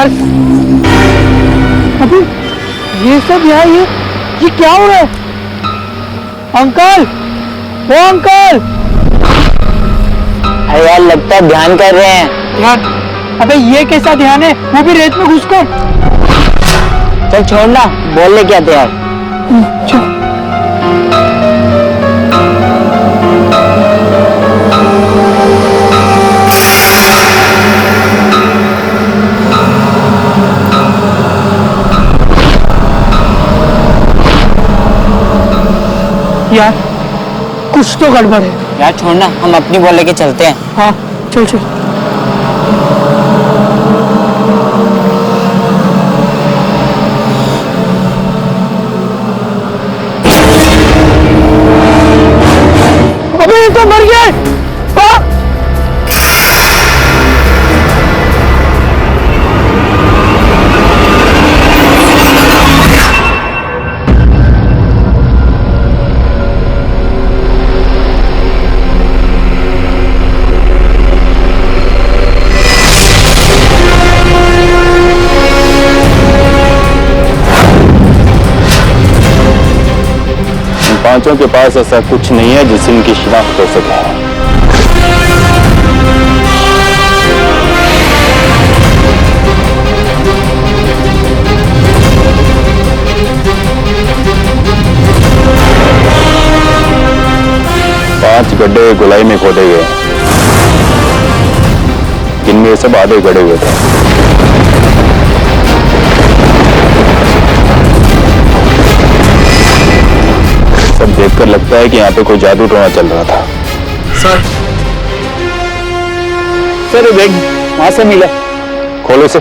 Sir, अभी ये सब यहाँ ये क्या हो रहा है? अंकल, वो अंकल! अरे यार लगता है ध्यान कर रहे हैं। ध्यान? अबे ये कैसा ध्यान है, वो भी रेत में घुसकर? चल छोड़ना, बोल ले क्या थे यार। चल। यार कुछ तो गड़बड़ है। यार छोड़ना, हम अपनी बोल लेके चलते हैं। हाँ चल चल। अबे ये तो मर गया है। हाँ? 5 के पास ऐसा कुछ नहीं है जिससे इनकी शिनाख्त हो सके। पांच गड्ढे गोलाई में खोदे गए, इनमें सब आधे गड़े हुए थे। सब देखकर लगता है कि यहाँ पे कोई जादू टोना चल रहा था। सर बैग वहां से मिला, खोलो से।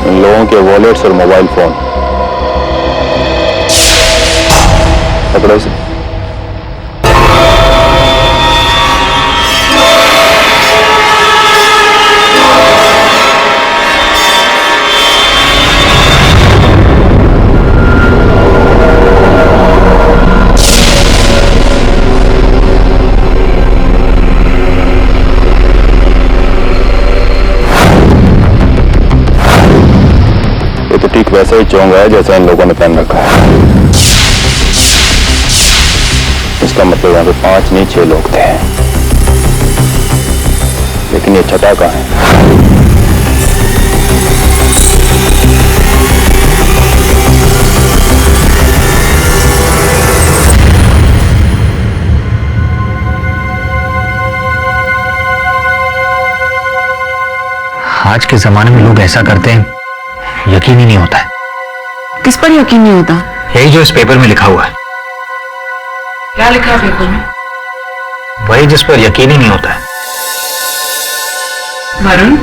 इन लोगों के वॉलेट्स और मोबाइल फोन पकड़ो इसे। ये तो ठीक वैसा ही चोंगा है जैसा इन लोगों ने पहन रखा है। इसका मतलब यहाँ पे 5 नहीं 6 लोग थे, लेकिन ये छठा कहाँ है? आज के जमाने में लोग ऐसा करते हैं, यकीन ही नहीं होता है। किस पर यकीन नहीं होता? यही जो इस पेपर में लिखा हुआ है। क्या लिखा है पेपर में? वही जिस पर यकीन ही नहीं होता है। वरुण,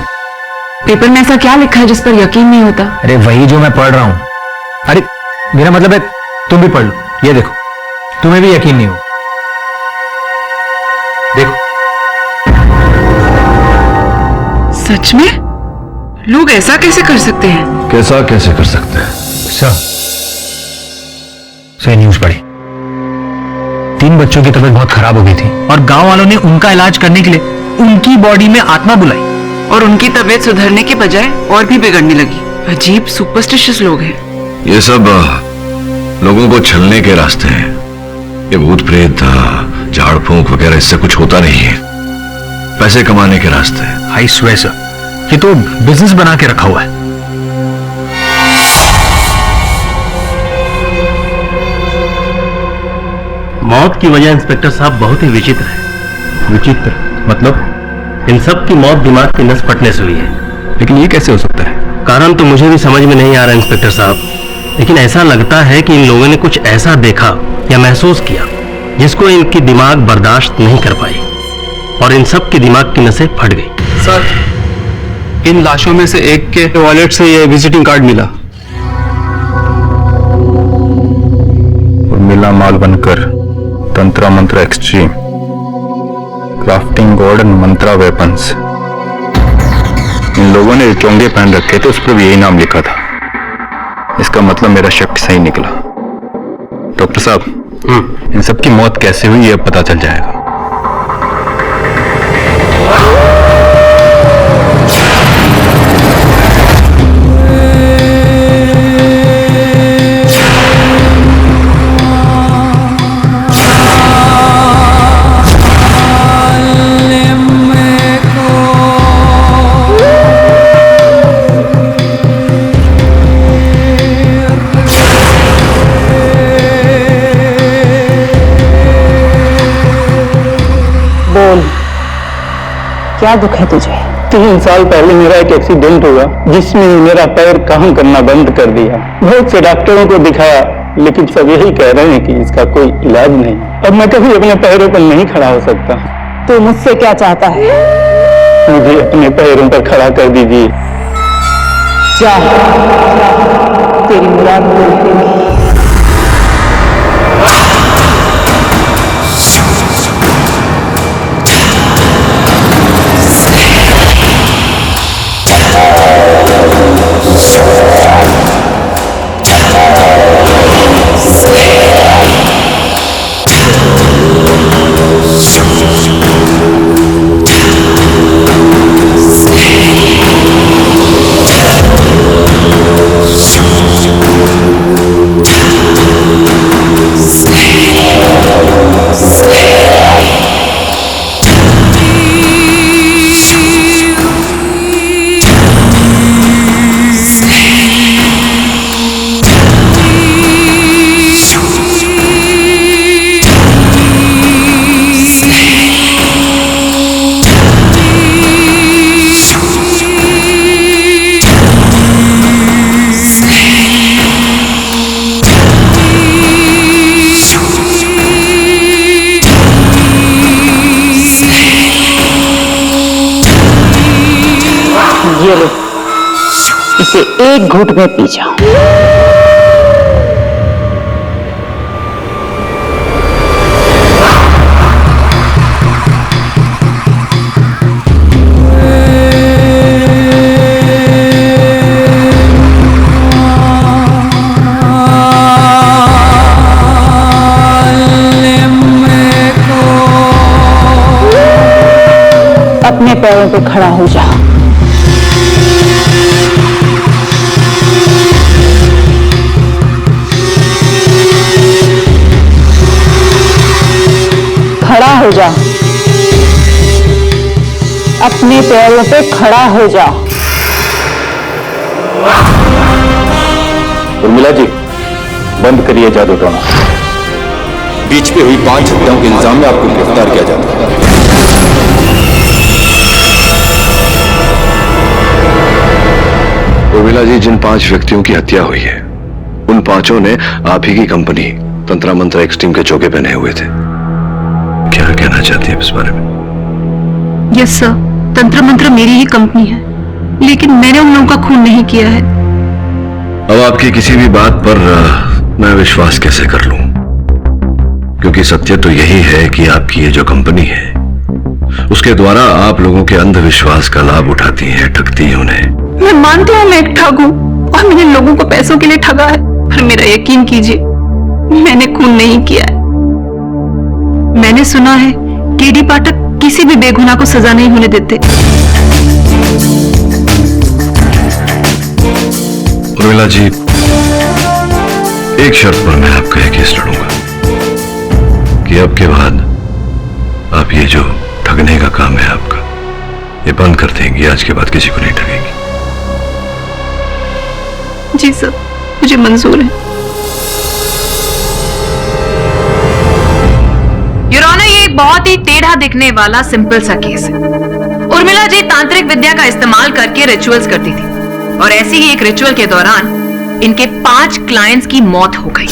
पेपर में ऐसा क्या लिखा है जिस पर यकीन नहीं होता? अरे वही जो मैं पढ़ रहा हूं। अरे मेरा मतलब है तुम भी पढ़ लो, ये देखो, तुम्हें भी यकीन नहीं हो। देखो। सच में? लोग ऐसा कैसे कर सकते हैं? कैसा कैसे कर सकते हैं? सर न्यूज पढ़ी, 3 बच्चों की तबीयत बहुत खराब हो गई थी और गांव वालों ने उनका इलाज करने के लिए उनकी बॉडी में आत्मा बुलाई और उनकी तबीयत सुधरने के बजाय और भी बिगड़ने लगी। अजीब सुपरस्टिशियस लोग हैं। ये सब लोगों को छलने के रास्ते हैं। ये भूत प्रेत झाड़ फूंक वगैरह इससे कुछ होता नहीं है। पैसे कमाने के रास्ते हैं। आई स्वेयर सर, ये तो बिजनेस बना के रखा हुआ है। मौत की वजह इंस्पेक्टर साहब बहुत ही विचित्र है। विचित्र मतलब इन सब की मौत दिमाग की नस फटने से हुई है। लेकिन ये कैसे हो सकता है? कारण तो मुझे भी समझ में नहीं आ रहा इंस्पेक्टर साहब, लेकिन ऐसा लगता है कि इन लोगों ने कुछ ऐसा देखा या महसूस किया जिसको इनकी दिमाग बर्दाश्त नहीं कर पाई और इन सब की दिमाग की नसें फट गई। सर, इन लाशों में से एक के वॉलेट से ये विजिटिंग कार्ड मिला। और मिला माल बनकर तंत्रा मंत्र एक्सट्रीम, क्राफ्टिंग गोल्ड एंड मंत्रा वेपन्स। जिन लोगों ने चोंगे पहन रखे थे उस पर भी यही नाम लिखा था। इसका मतलब मेरा शक सही निकला। डॉक्टर साहब, इन सब की मौत कैसे हुई ये अब पता चल जाएगा। क्या दुख है तुझे? 3 साल पहले मेरा एक एक्सीडेंट हुआ जिसमें मेरा पैर काम करना बंद कर दिया। बहुत से डॉक्टरों को दिखाया लेकिन सब यही कह रहे हैं कि इसका कोई इलाज नहीं। अब मैं कभी अपने पैरों पर नहीं खड़ा हो सकता। तू मुझसे क्या चाहता है? मुझे अपने पैरों पर खड़ा कर दीजिए। जा, तेरी मुराद पूरी होगी। ये लो, इसे एक घूंट में पी जाओ। अपने पैरों पे खड़ा हो जाओ। खड़ा हो जाओ, अपने पैरों पे खड़ा हो जाओ। उर्मिला जी, बंद करिए जादू टोना। बीच पे हुई 5 हत्याओं के इल्जाम में आपको गिरफ्तार किया जाता है। उर्मिला जी, जिन 5 व्यक्तियों की हत्या हुई है उन 5 ने आप ही की कंपनी तंत्रा मंत्र एक्सट्रीम के चोगे पहने हुए थे। क्या कहना चाहती है इस बारे में? यस सर, तंत्र मंत्र मेरी ही कंपनी है, लेकिन मैंने उन लोगों का खून नहीं किया है। अब आपकी किसी भी बात पर मैं विश्वास कैसे कर लूं? क्योंकि सत्य तो यही है कि आपकी ये जो कंपनी है उसके द्वारा आप लोगों के अंधविश्वास का लाभ उठाती हैं, ठगती हैं उन्हें। मैं मानती हूँ मैं एक ठग हूँ और मैंने लोगों को पैसों के लिए ठगा है, पर मेरा यकीन कीजिए मैंने खून नहीं किया है। मैंने सुना है केडी पाठक किसी भी बेगुनाह को सजा नहीं होने देते। उर्मिला जी, एक शर्त पर मैं आपका एक केस लड़ूंगा कि अब के बाद आप ये जो ठगने का काम है आपका, ये बंद कर देंगी। आज के बाद किसी को नहीं ठगेंगी। जी सर, मुझे मंजूर है। योर ऑनर, ये एक बहुत ही टेढ़ा दिखने वाला सिंपल सा केस है। उर्मिला जी तांत्रिक विद्या का इस्तेमाल करके रिचुअल्स करती थी और ऐसी ही एक रिचुअल के दौरान इनके 5 क्लाइंट्स की मौत हो गई।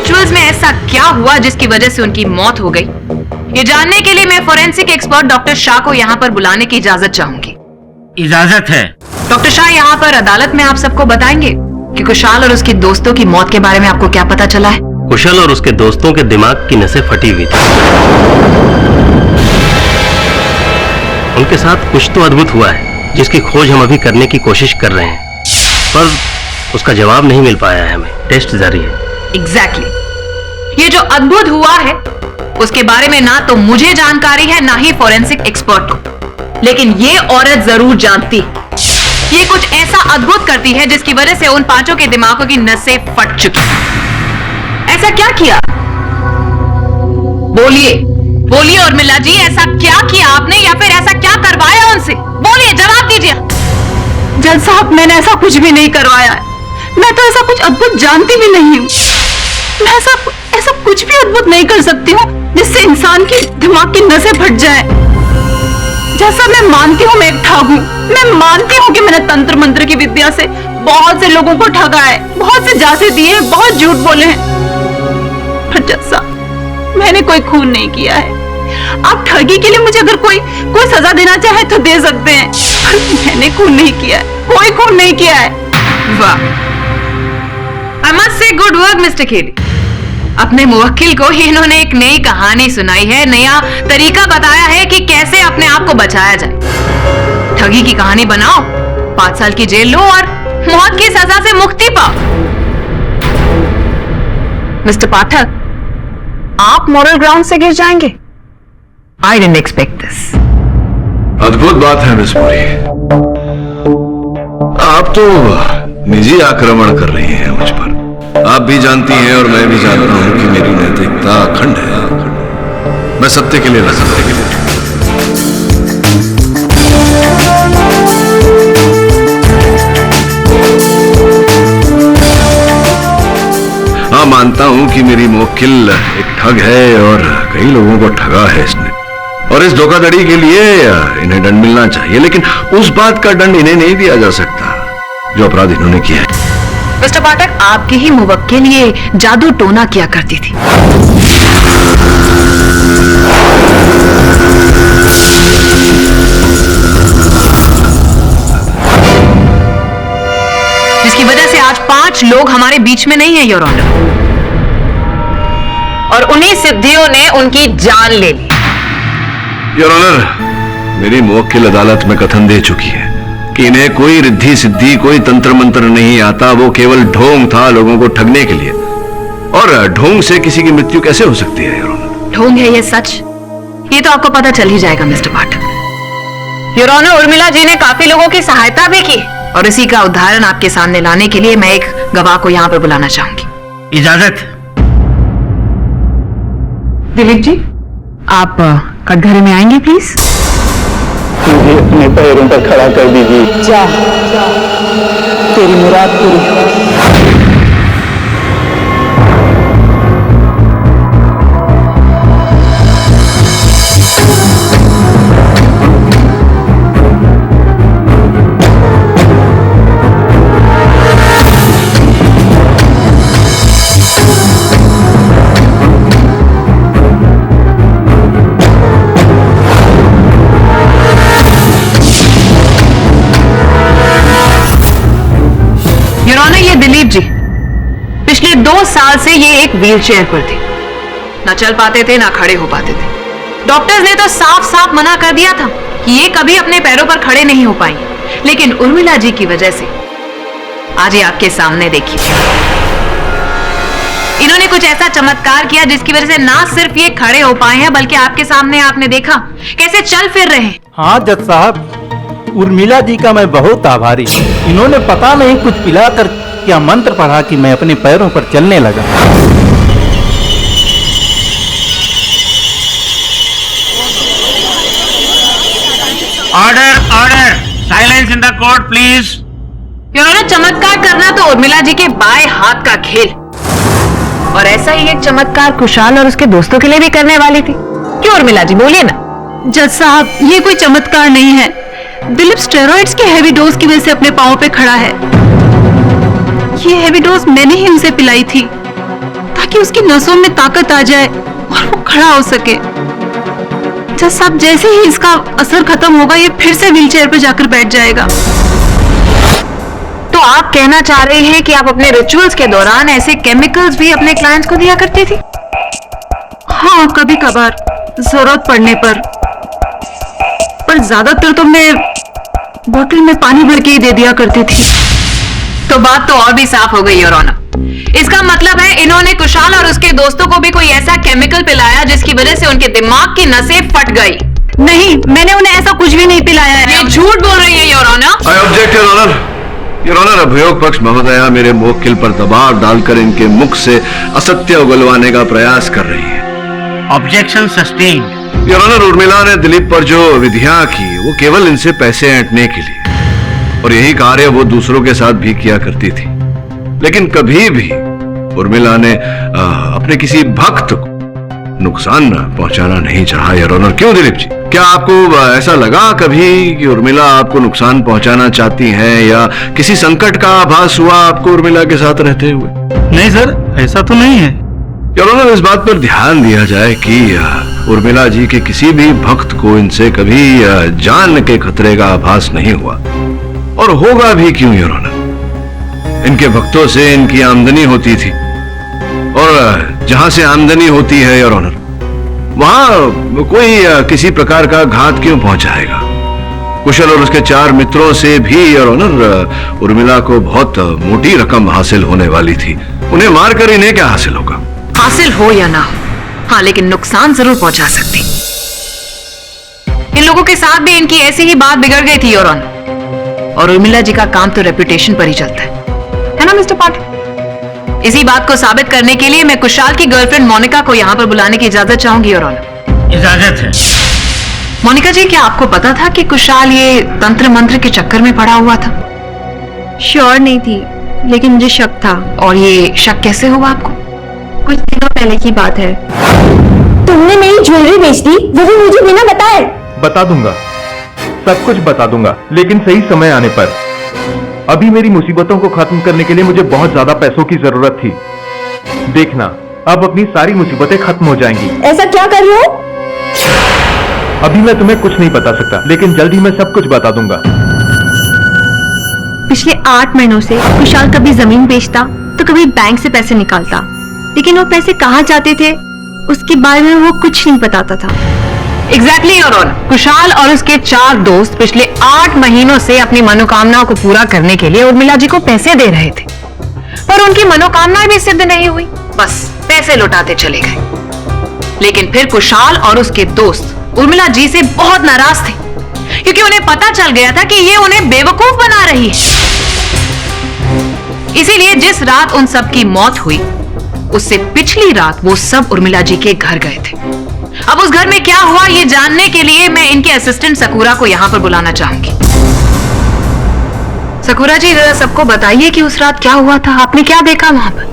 रिचुअल्स में ऐसा क्या हुआ जिसकी वजह से उनकी मौत हो गई, ये जानने के लिए मैं फोरेंसिक एक्सपर्ट डॉक्टर शाह को यहाँ पर बुलाने की इजाजत चाहूंगी। इजाजत है। डॉक्टर शाह यहाँ पर अदालत में आप सबको बताएंगे कि कुशाल और उसके दोस्तों की मौत के बारे में आपको क्या पता चला है। कुशल और उसके दोस्तों के दिमाग की नसें फटी हुई थी। उनके साथ कुछ तो अद्भुत हुआ है जिसकी खोज हम अभी करने की कोशिश कर रहे हैं, पर उसका जवाब नहीं मिल पाया है। हमें टेस्ट जारी है। एग्जैक्टली। ये जो अद्भुत हुआ है उसके बारे में ना तो मुझे जानकारी है ना ही फोरेंसिक एक्सपर्ट को, लेकिन ये औरत जरूर जानती है। ये कुछ ऐसा अद्भुत करती है जिसकी वजह से उन पांचों के दिमागों की नसें फट चुकी। ऐसा क्या किया? बोलिए बोलिए उर्मिला जी, ऐसा क्या किया आपने या फिर ऐसा क्या करवाया उनसे? बोलिए, जवाब दीजिए। जज साहब, मैंने ऐसा कुछ भी नहीं करवाया है। मैं तो ऐसा कुछ अद्भुत जानती भी नहीं हूँ। मैं ऐसा कुछ भी अद्भुत नहीं कर सकती हूँ जिससे इंसान की दिमाग की नसें फट जाए। जैसा मैं मानती हूँ मैं एक ठग हूँ, मैं मानती हूँ कि मैंने तंत्र मंत्र की विद्या से बहुत से लोगों को ठगा है, बहुत से जासे दिए, बहुत झूठ बोले हैं, पर जज साहब मैंने कोई खून नहीं किया है। आप ठगी के लिए मुझे अगर कोई सजा देना चाहे तो दे सकते हैं, पर मैंने खून नहीं किया है, कोई खून नहीं किया है। वाह, I must say good work mister KD. अपने मुवक्किल को इन्होंने एक नई कहानी सुनाई है, नया तरीका बताया है कि कैसे अपने आप को बचाया जाए। ठगी की कहानी बनाओ, 5 साल की जेल लो और मौत की सजा से मुक्ति पाओ। मिस्टर पाठक, आप मॉरल ग्राउंड से गिर जाएंगे? I didn't expect this. अद्भुत बात है मिस पुरी, आप तो निजी आक्रमण कर रही हैं मुझ पर। आप भी जानती हैं और मैं भी जानता हूं कि मेरी नैतिकता अखंड है। मैं सत्य के लिए हाँ, मानता हूं कि मेरी मुवक्किल एक ठग है और कई लोगों को ठगा है इसने, और इस धोखाधड़ी के लिए इन्हें दंड मिलना चाहिए, लेकिन उस बात का दंड इन्हें नहीं दिया जा सकता जो अपराध इन्होंने किया है। मिस्टर पाठक, आपकी ही मुवक्किल ये जादू टोना किया करती थी। जिसकी वजह से आज 5 लोग हमारे बीच में नहीं है योर ऑनर, और उन्हीं सिद्धियों ने उनकी जान ले ली। योर ऑनर, मेरी मुवक्किल अदालत में कथन दे चुकी है कि इन्हें कोई रिद्धि सिद्धि, कोई तंत्र मंत्र नहीं आता, वो केवल ढोंग था लोगों को ठगने के लिए। और ढोंग से किसी की मृत्यु कैसे हो सकती है योर ऑनर? ढोंग है ये सच, ये तो आपको पता चल ही जाएगा Mr Pathak. Your honour, Urmila ji ने काफी लोगों की सहायता भी की, और इसी का उदाहरण आपके सामने लाने के लिए मैं एक गवाह को यहाँ पर बुलाना चाहूंगी। इजाजत। दिलीप जी, आप कटघरे में आएंगे प्लीज। मुझे अपने पैरों पर खड़ा कर दीजिए। जा, तेरी मुराद पूरी हो। दिलीप जी, पिछले 2 साल से ये एक व्हीलचेयर पर थे, ना चल पाते थे ना खड़े हो पाते थे। डॉक्टर्स ने तो साफ साफ मना कर दिया था कि ये कभी अपने पैरों पर खड़े नहीं हो पाएंगे, लेकिन उर्मिला जी की वजह से आज ये आपके सामने देखिए, इन्होंने कुछ ऐसा चमत्कार किया जिसकी वजह से ना सिर्फ ये खड़े हो पाए हैं बल्कि आपके सामने आपने देखा कैसे चल फिर रहे हैं। हाँ जज साहब, उर्मिला जी का मैं बहुत आभारी हूँ। इन्होंने पता नहीं कुछ पिलाकर क्या मंत्र पढ़ा कि मैं अपने पैरों पर चलने लगा। Order order, silence in the court please. इन्होंने चमत्कार करना तो उर्मिला जी के बाएं हाथ का खेल, और ऐसा ही एक चमत्कार कुशाल और उसके दोस्तों के लिए भी करने वाली थी। क्यों उर्मिला जी, बोलिए ना। जज साहब, ये कोई चमत्कार नहीं है। दिलीप स्टेरॉइड्स के हैवी डोज की वजह से अपने पांव पे खड़ा है। ये हैवी डोज मैंने ही उसे पिलाई थी ताकि उसकी नसों में ताकत आ जाए और वो खड़ा हो सके। जज साहब, जैसे ही इसका असर खत्म होगा ये फिर से व्हीलचेयर पर जाकर बैठ जाएगा। तो आप कहना चाह रहे हैं कि आप अपने रिचुअल्स के दौरान ऐसे केमिकल्स भी अपने क्लाइंट्स को दिया करती थी? हाँ, कभी कभार जरूरत पड़ने पर ज्यादातर तो मैं बोतल में पानी भर के ही दे दिया करती थी। तो बात तो और भी साफ हो गई योर ऑनर। इसका मतलब है इन्होंने कुशाल और उसके दोस्तों को भी कोई ऐसा केमिकल पिलाया जिसकी वजह से उनके दिमाग की नसें फट गई। नहीं, मैंने उन्हें ऐसा कुछ भी नहीं पिलाया है। ये झूठ बोल रही है your honour. I object your honour. Your honour, अभियोग पक्ष महोदया मेरे मुवक्किल पर दबाव डालकर इनके मुख से असत्य उगलवाने का प्रयास कर रही है। Objection sustained. Your honour, Urmila ने दिलीप पर जो विधियां की वो केवल इनसे पैसे ऐंठने के लिए, और यही कार्य वो दूसरों के साथ भी किया करती थी। लेकिन कभी भी उर्मिला ने अपने किसी भक्त को नुकसान पहुंचाना नहीं चाहा। योर ऑनर, क्यों दिलीप जी? क्या आपको ऐसा लगा कभी कि उर्मिला आपको नुकसान पहुंचाना चाहती हैं, या किसी संकट का आभास हुआ आपको उर्मिला के साथ रहते हुए? नहीं सर, ऐसा तो नहीं है। योर ऑनर, इस बात पर ध्यान दिया जाए कि उर्मिला जी के किसी भी भक्त को इनसे कभी जान के खतरे का आभास नहीं हुआ, और होगा भी क्यों योर ऑनर? इनके भक्तों से इनकी आमदनी होती थी, और जहां से आमदनी होती है योर ऑनर, वहां कोई किसी प्रकार का घात क्यों पहुंचाएगा? कुशल और उसके 4 मित्रों से भी योर ऑनर उर्मिला को बहुत मोटी रकम हासिल होने वाली थी। उन्हें मारकर इन्हें क्या हासिल होगा? हासिल हो या ना हो, हाँ, लेकिन नुकसान जरूर पहुंचा सकती। इन लोगों के साथ भी इनकी ऐसी ही बात बिगड़ गई थी योर ऑनर, और उर्मिला जी का काम तो रेपुटेशन पर ही चलता है ना मिस्टर पाटिल? इसी बात को साबित करने के लिए मैं कुशाल की गर्लफ्रेंड मोनिका को यहाँ पर बुलाने की इजाजत चाहूंगी योर ऑनर। इजाजत है। मोनिका जी, क्या आपको पता था कि कुशाल ये तंत्र मंत्र के चक्कर में पड़ा हुआ था? श्योर नहीं थी, लेकिन मुझे शक था। और ये शक कैसे हुआ आपको? कुछ दिनों पहले की बात है। तुमने मेरी ज्वेलरी बेच दी, वो भी मुझे बिना बताए। बता दूंगा, सब कुछ बता दूंगा, लेकिन सही समय आने पर। अभी मेरी मुसीबतों को खत्म करने के लिए मुझे बहुत ज्यादा पैसों की जरूरत थी। देखना, अब अपनी सारी मुसीबतें खत्म हो जाएंगी। ऐसा क्या कर रहे हो? अभी मैं तुम्हें कुछ नहीं बता सकता, लेकिन जल्द ही मैं सब कुछ बता दूंगा। पिछले 8 महीनों से कुशाल कभी जमीन बेचता तो कभी बैंक से पैसे निकालता, लेकिन वो पैसे कहाँ जाते थे उसके बारे में वो कुछ नहीं बताता था। एग्जैक्टली योर ऑनर, कुशाल और उसके 4 दोस्त पिछले 8 महीनों से अपनी मनोकामनाओं को पूरा करने के लिए उर्मिला जी को पैसे दे रहे थे, पर उनकी मनोकामनाएं भी सिद्ध नहीं हुई, बस पैसे लौटाते चले गए। लेकिन फिर कुशाल और उसके दोस्त उर्मिला जी से बहुत नाराज थे, क्योंकि उन्हें पता चल गया था कि ये उन्हें बेवकूफ बना रही है। इसीलिए जिस रात उन सब की मौत हुई, उससे पिछली रात वो सब उर्मिला जी के घर गए थे। अब उस घर में क्या हुआ ये जानने के लिए मैं इनके असिस्टेंट सकूरा को यहां पर बुलाना चाहूंगी। सकूरा जी, जरा सबको बताइए कि उस रात क्या हुआ था, आपने क्या देखा वहां पर?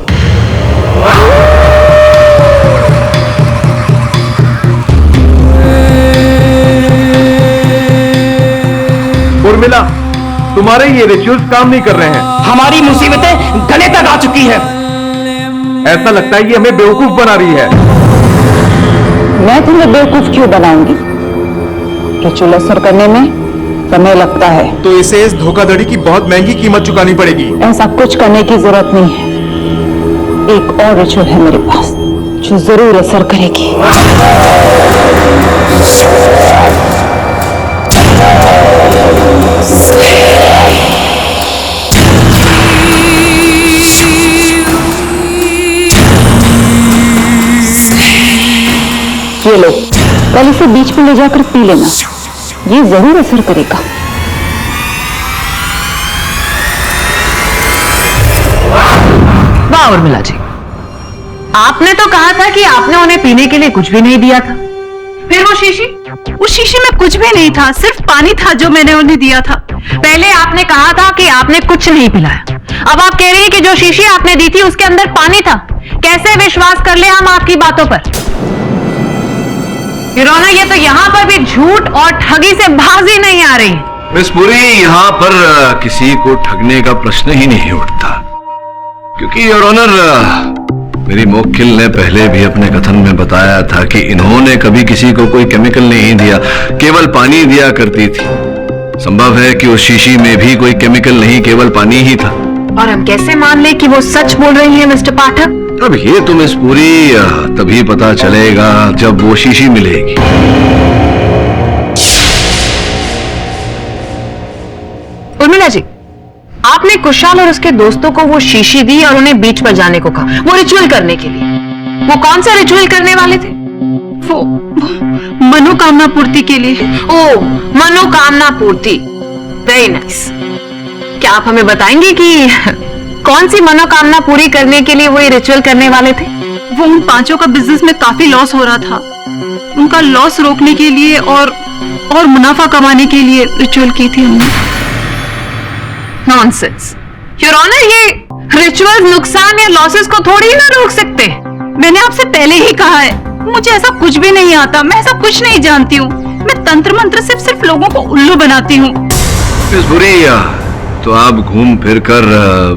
उर्मिला, तुम्हारे ये रिचुअल्स काम नहीं कर रहे हैं। हमारी मुसीबतें गले तक आ चुकी है। ऐसा लगता है कि हमें बेवकूफ बना रही है। मैं तुम्हें बेवकूफ क्यों बनाऊंगी? रिचुअल असर करने में समय लगता है, तो इसे इस धोखाधड़ी की बहुत महंगी कीमत चुकानी पड़ेगी। ऐसा कुछ करने की जरूरत नहीं है। एक और रिचुअल है मेरे पास जो जरूर असर करेगी। ये लो, कल इसे बीच में ले जाकर पी लेना, ये जरूर असर करेगा। वाह उर्मिला जी, आपने तो कहा था कि आपने उन्हें पीने के लिए कुछ भी नहीं दिया था, फिर वो शीशी? उस शीशी में कुछ भी नहीं था, सिर्फ पानी था जो मैंने उन्हें दिया था। पहले आपने कहा था कि आपने कुछ नहीं पिलाया, अब आप कह रही हैं कि जो शीशी आपने दी थी उसके अंदर पानी था। कैसे विश्वास कर ले हम आपकी बातों पर? हिरोना, ये तो यहाँ पर भी झूठ और ठगी से बाजी नहीं आ रही। मिस पुरी, यहाँ पर किसी को ठगने का प्रश्न ही नहीं उठता, क्योंकि योर ऑनर मेरी मोक्किल ने पहले भी अपने कथन में बताया था कि इन्होंने कभी किसी को कोई केमिकल नहीं दिया, केवल पानी दिया करती थी। संभव है कि उस शीशी में भी कोई केमिकल नहीं, केवल पानी ही था। और हम कैसे मान ले कि वो सच बोल रही है मिस्टर पाठक? अब ये तुम इस पूरी तभी पता चलेगा जब वो शीशी मिलेगी। उर्मिला जी, आपने कुशाल और उसके दोस्तों को वो शीशी दी और उन्हें बीच पर जाने को कहा, वो रिचुअल करने के लिए। वो कौन सा रिचुअल करने वाले थे? वो मनोकामना पूर्ति के लिए। ओ, मनोकामना पूर्ति। Very nice. क्या आप हमें बताएंगे कि कौन सी मनोकामना पूरी करने के लिए वो ये रिचुअल करने वाले थे? वो उन पांचों का बिजनेस में काफी लॉस हो रहा था। उनका लॉस रोकने के लिए और मुनाफा कमाने के लिए रिचुअल की थी हमने। नॉनसेंस। योर ऑनर, ये रिचुअल नुकसान या लॉसेस को थोड़ी ना रोक सकते। मैंने आपसे पहले ही कहा है, मुझे ऐसा कुछ भी नहीं आता, मैं ऐसा कुछ नहीं जानती हूँ। मैं तंत्र मंत्र से सिर्फ लोगों को उल्लू बनाती हूँ। मिस बुरी, तो आप घूम फिर कर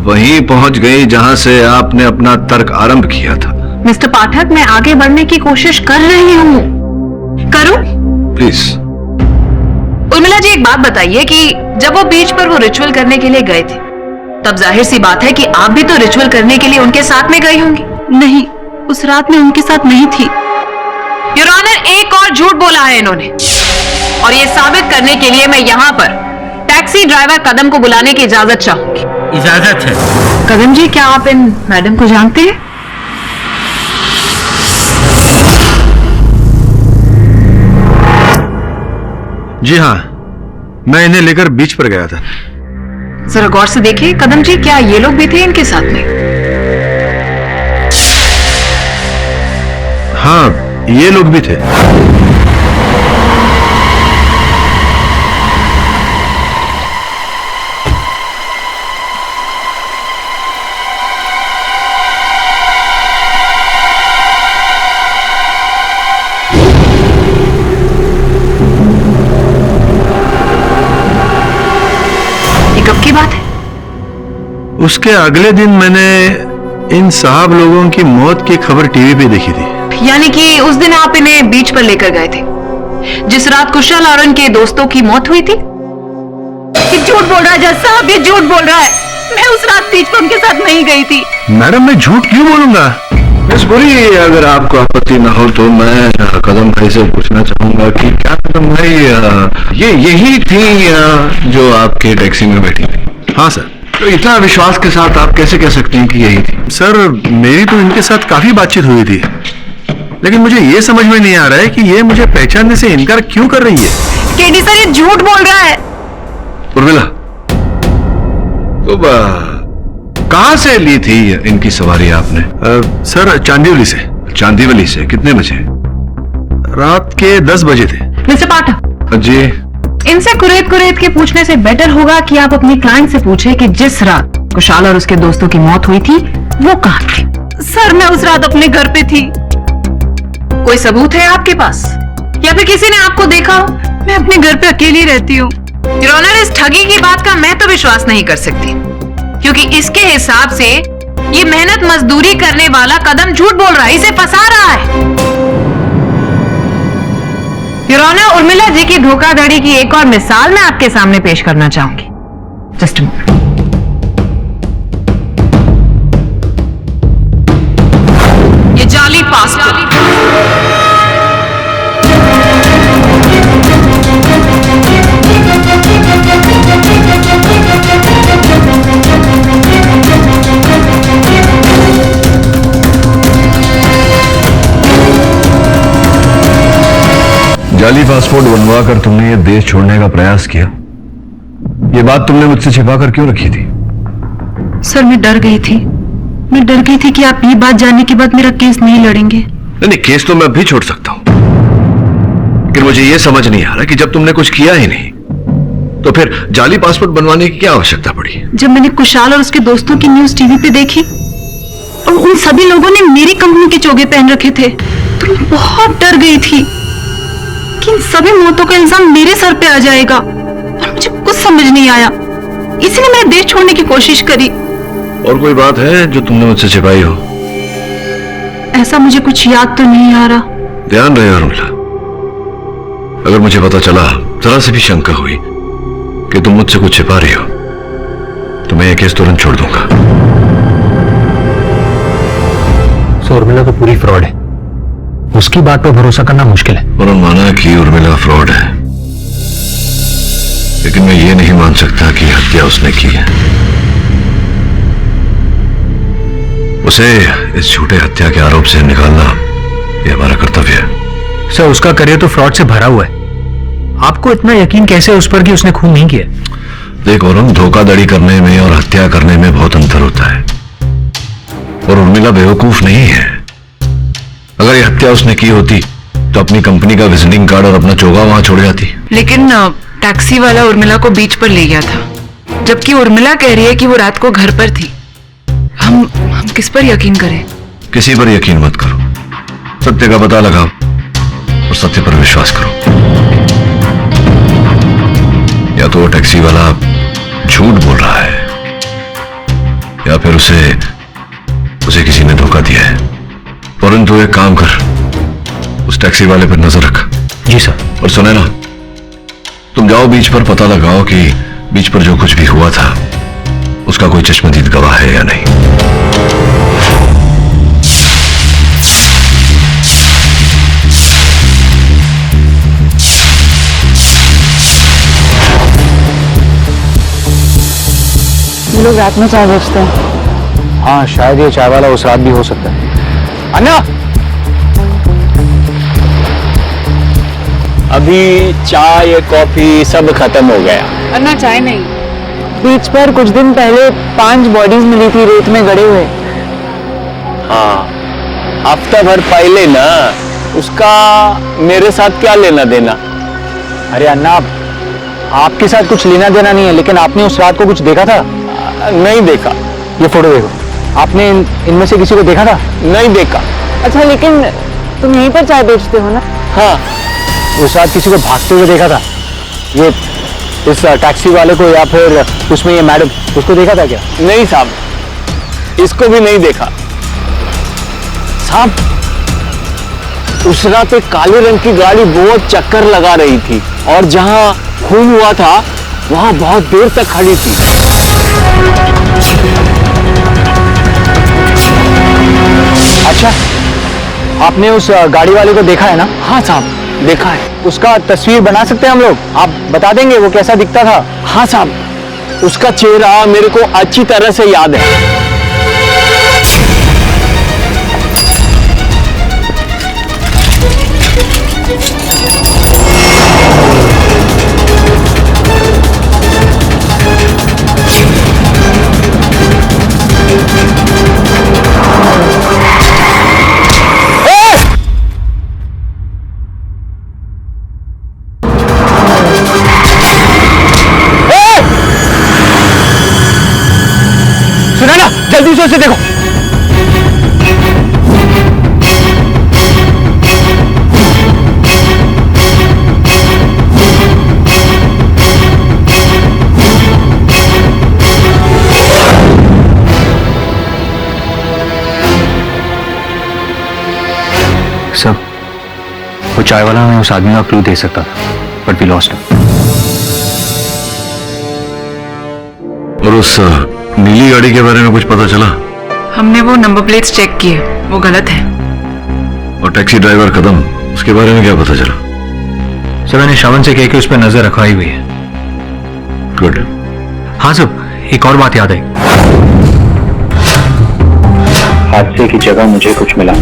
वहीं पहुंच गई जहां से आपने अपना तर्क आरंभ किया था। मिस्टर पाठक, मैं आगे बढ़ने की कोशिश कर रही हूँ। करूं? प्लीज। उर्मिला जी, एक बात बताइए कि जब वो बीच पर वो रिचुअल करने के लिए गए थे, तब जाहिर सी बात है कि आप भी तो रिचुअल करने के लिए उनके साथ में गई होंगी। नहीं, उस रात में उनके साथ नहीं थी। योर ऑनर, एक और झूठ बोला है इन्होंने, और ये साबित करने के लिए मैं यहाँ पर टैक्सी ड्राइवर कदम को बुलाने की इजाजत चाहूंगी। इजाजत है। कदम जी, क्या आप इन मैडम को जानते हैं? जी हाँ, मैं इन्हें लेकर बीच पर गया था। जरा गौर से देखिए कदम जी, क्या ये लोग भी थे इनके साथ में? हाँ, ये लोग भी थे। बात है? उसके अगले दिन मैंने इन साहब लोगों की मौत की खबर टीवी पे देखी थी। यानी कि उस दिन आप इन्हें बीच पर लेकर गए थे, जिस रात कुशल और उनके दोस्तों की मौत हुई थी? ये झूठ बोल रहा है जज साहब, ये झूठ बोल रहा है। मैं उस रात बीच पर उनके साथ नहीं गई थी। मैडम, मैं झूठ क्यों बोलूंगा? मिस बुरी, अगर आपको आपत्ति न हो तो मैं कदम भाई से पूछना चाहूंगा कि क्या कदम भाई ये यही थी जो आपके टैक्सी में बैठी थी? हाँ सर। तो इतना विश्वास के साथ आप कैसे कह सकते हैं कि यही थी? सर, मेरी तो इनके साथ काफी बातचीत हुई थी, लेकिन मुझे ये समझ में नहीं आ रहा है कि ये मुझे पहचानने से इनकार क्यों कर रही है। केडी सर, ये झूठ बोल रहा है। उर्मिला, तो कहां से ली थी इनकी सवारी आपने? सर, चांदीवली से। चांदीवली से कितने बजे? रात के 10 बजे थे। मिस्टर पाठक जी, इनसे कुरेद के पूछने से बेटर होगा कि आप अपनी क्लाइंट से पूछें कि जिस रात कुशाल और उसके दोस्तों की मौत हुई थी वो कहाँ थी। सर, मैं उस रात अपने घर पे थी। कोई सबूत है आपके पास, या फिर किसी ने आपको देखा हो? मैं अपने घर पे अकेली रहती हूँ। योर ऑनर, इस ठगी की बात का मैं तो विश्वास नहीं कर सकती, क्योंकि इसके हिसाब से ये मेहनत मजदूरी करने वाला कदम झूठ बोल रहा है, इसे फंसा रहा है। योर ऑनर, उर्मिला जी की धोखाधड़ी की एक और मिसाल मैं आपके सामने पेश करना चाहूंगी। Just a minute. ये जाली पासपोर्ट। जाली पासपोर्ट बनवा कर तुमने ये देश छोड़ने का प्रयास किया। ये बात तुमने मुझसे छिपा कर क्यों रखी थी? सर, मैं डर गई थी। मैं डर गई थी कि आप ये बात जानने के बाद मेरा केस नहीं लड़ेंगे। नहीं, केस तो मैं भी छोड़ सकता हूं, लेकिन मुझे ये समझ नहीं आ रहा कि जब तुमने कुछ किया ही नहीं तो फिर जाली पासपोर्ट बनवाने की क्या आवश्यकता पड़ी? जब मैंने कुशाल और उसके दोस्तों की न्यूज टीवी पे देखी और उन सभी लोगों ने मेरी कंपनी के चोगे पहन रखे थे, तो मैं बहुत डर गई थी कि इन सभी मौतों का इल्जाम मेरे सर पे आ जाएगा, और मुझे कुछ समझ नहीं आया। इसलिए मैंने देश छोड़ने की कोशिश करी। और कोई बात है जो तुमने मुझसे छिपाई हो? ऐसा मुझे कुछ याद तो नहीं आ रहा। ध्यान रहे उर्मिला, अगर मुझे पता चला, जरा से भी शंका हुई कि तुम मुझसे कुछ छिपा रही हो, तो मैं ये केस तुरंत छोड़ दूंगा। उर्मिला तो पूरी फ्रॉड है, उसकी बात पर भरोसा करना मुश्किल है। उन्होंने माना कि उर्मिला फ्रॉड है, लेकिन मैं ये नहीं मान सकता कि हत्या उसने की है। उसे इस झूठे हत्या के आरोप से निकालना ये हमारा कर्तव्य है। सर, उसका करियर तो फ्रॉड से भरा हुआ है। आपको इतना यकीन कैसे उस पर कि उसने खून नहीं किया? देखो औरंग, धोखाधड़ी करने में और हत्या करने में बहुत अंतर होता है, और उर्मिला बेवकूफ नहीं है। अगर ये हत्या उसने की होती तो अपनी कंपनी का विजिटिंग कार्ड और अपना चोगा वहां छोड़ जाती। लेकिन टैक्सी वाला उर्मिला को बीच पर ले गया था, जबकि उर्मिला कह रही है कि वो रात को घर पर थी। हम किस पर यकीन करें? किसी पर यकीन मत करो, सत्य का पता लगाओ और सत्य पर विश्वास करो। या तो वो टैक्सी वाला झूठ बोल रहा है, या फिर उसे किसी ने धोखा दिया है। परंतु एक काम कर, उस टैक्सी वाले पर नजर रख। जी सर। और सुने ना, तुम जाओ बीच पर, पता लगाओ कि बीच पर जो कुछ भी हुआ था उसका कोई चश्मदीद गवाह है या नहीं। ये लोग रात में चाय बेचते हैं। हाँ, शायद ये चाय वाला उस रात भी हो सकता है। अन्ना, अभी चाय कॉफी सब खत्म हो गया। अन्ना, चाय नहीं। बीच पर कुछ दिन पहले 5 बॉडीज मिली थी रेत में गड़े हुए। हाँ, हफ्ता भर पहले ना, उसका मेरे साथ क्या लेना देना? अरे अन्ना, आपके साथ कुछ लेना देना नहीं है, लेकिन आपने उस रात को कुछ देखा था? नहीं देखा। ये फोटो देखो, आपने इनमें से किसी को देखा था? नहीं देखा। अच्छा, लेकिन तुम यहीं पर चाय बेचते हो ना? हाँ। उस रात किसी को भागते हुए देखा था? ये इस टैक्सी वाले को, या फिर उसमें ये मैडम, उसको देखा था क्या? नहीं साहब, इसको भी नहीं देखा। साहब, उस रात एक काले रंग की गाड़ी बहुत चक्कर लगा रही थी, और जहां खून हुआ था वहां बहुत देर तक खड़ी थी। अच्छा, आपने उस गाड़ी वाले को देखा है ना? हाँ साहब, देखा है। उसका तस्वीर बना सकते हैं हम लोग? आप बता देंगे वो कैसा दिखता था? हाँ साहब, उसका चेहरा मेरे को अच्छी तरह से याद है। जल्दी से उसे देखो। सब वो चाय वाला हमें उस आदमी का क्लू दे सकता था, बट वी लॉस्ट हिम। और उस नीली गाड़ी के बारे में कुछ पता चला? हमने वो नंबर प्लेट्स चेक किए, वो गलत है। और टैक्सी ड्राइवर कदम, उसके बारे में क्या पता चला? सर, मैंने श्रवण से कह के उस पर नजर रखवाई हुई है। गुड। हाँ सब, एक और बात याद आई। हादसे की जगह मुझे कुछ मिला।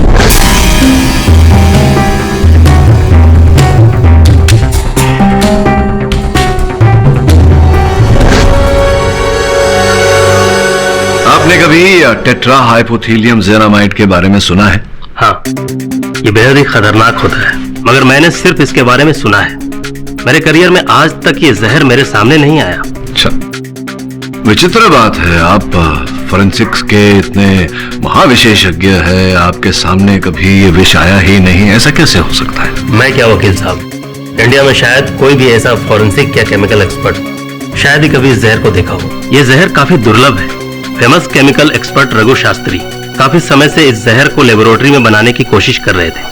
आपने कभी टेट्रा हाइपोथीलियम जेनामाइड के बारे में सुना है? हाँ, ये बेहद ही खतरनाक होता है, मगर मैंने सिर्फ इसके बारे में सुना है। मेरे करियर में आज तक ये जहर मेरे सामने नहीं आया। अच्छा, विचित्र बात है, आप फोरेंसिक्स के इतने महाविशेषज्ञ है, आपके सामने कभी ये विष आया ही नहीं, ऐसा कैसे हो सकता है? मैं क्या वकील साहब, इंडिया में शायद कोई भी ऐसा फोरेंसिक या केमिकल एक्सपर्ट शायद ही कभी इस जहर को देखा हो। ये जहर काफी दुर्लभ है। Famous chemical expert Raghu Shastri काफी समय से इस जहर को लेबोरेटरी में बनाने की कोशिश कर रहे थे,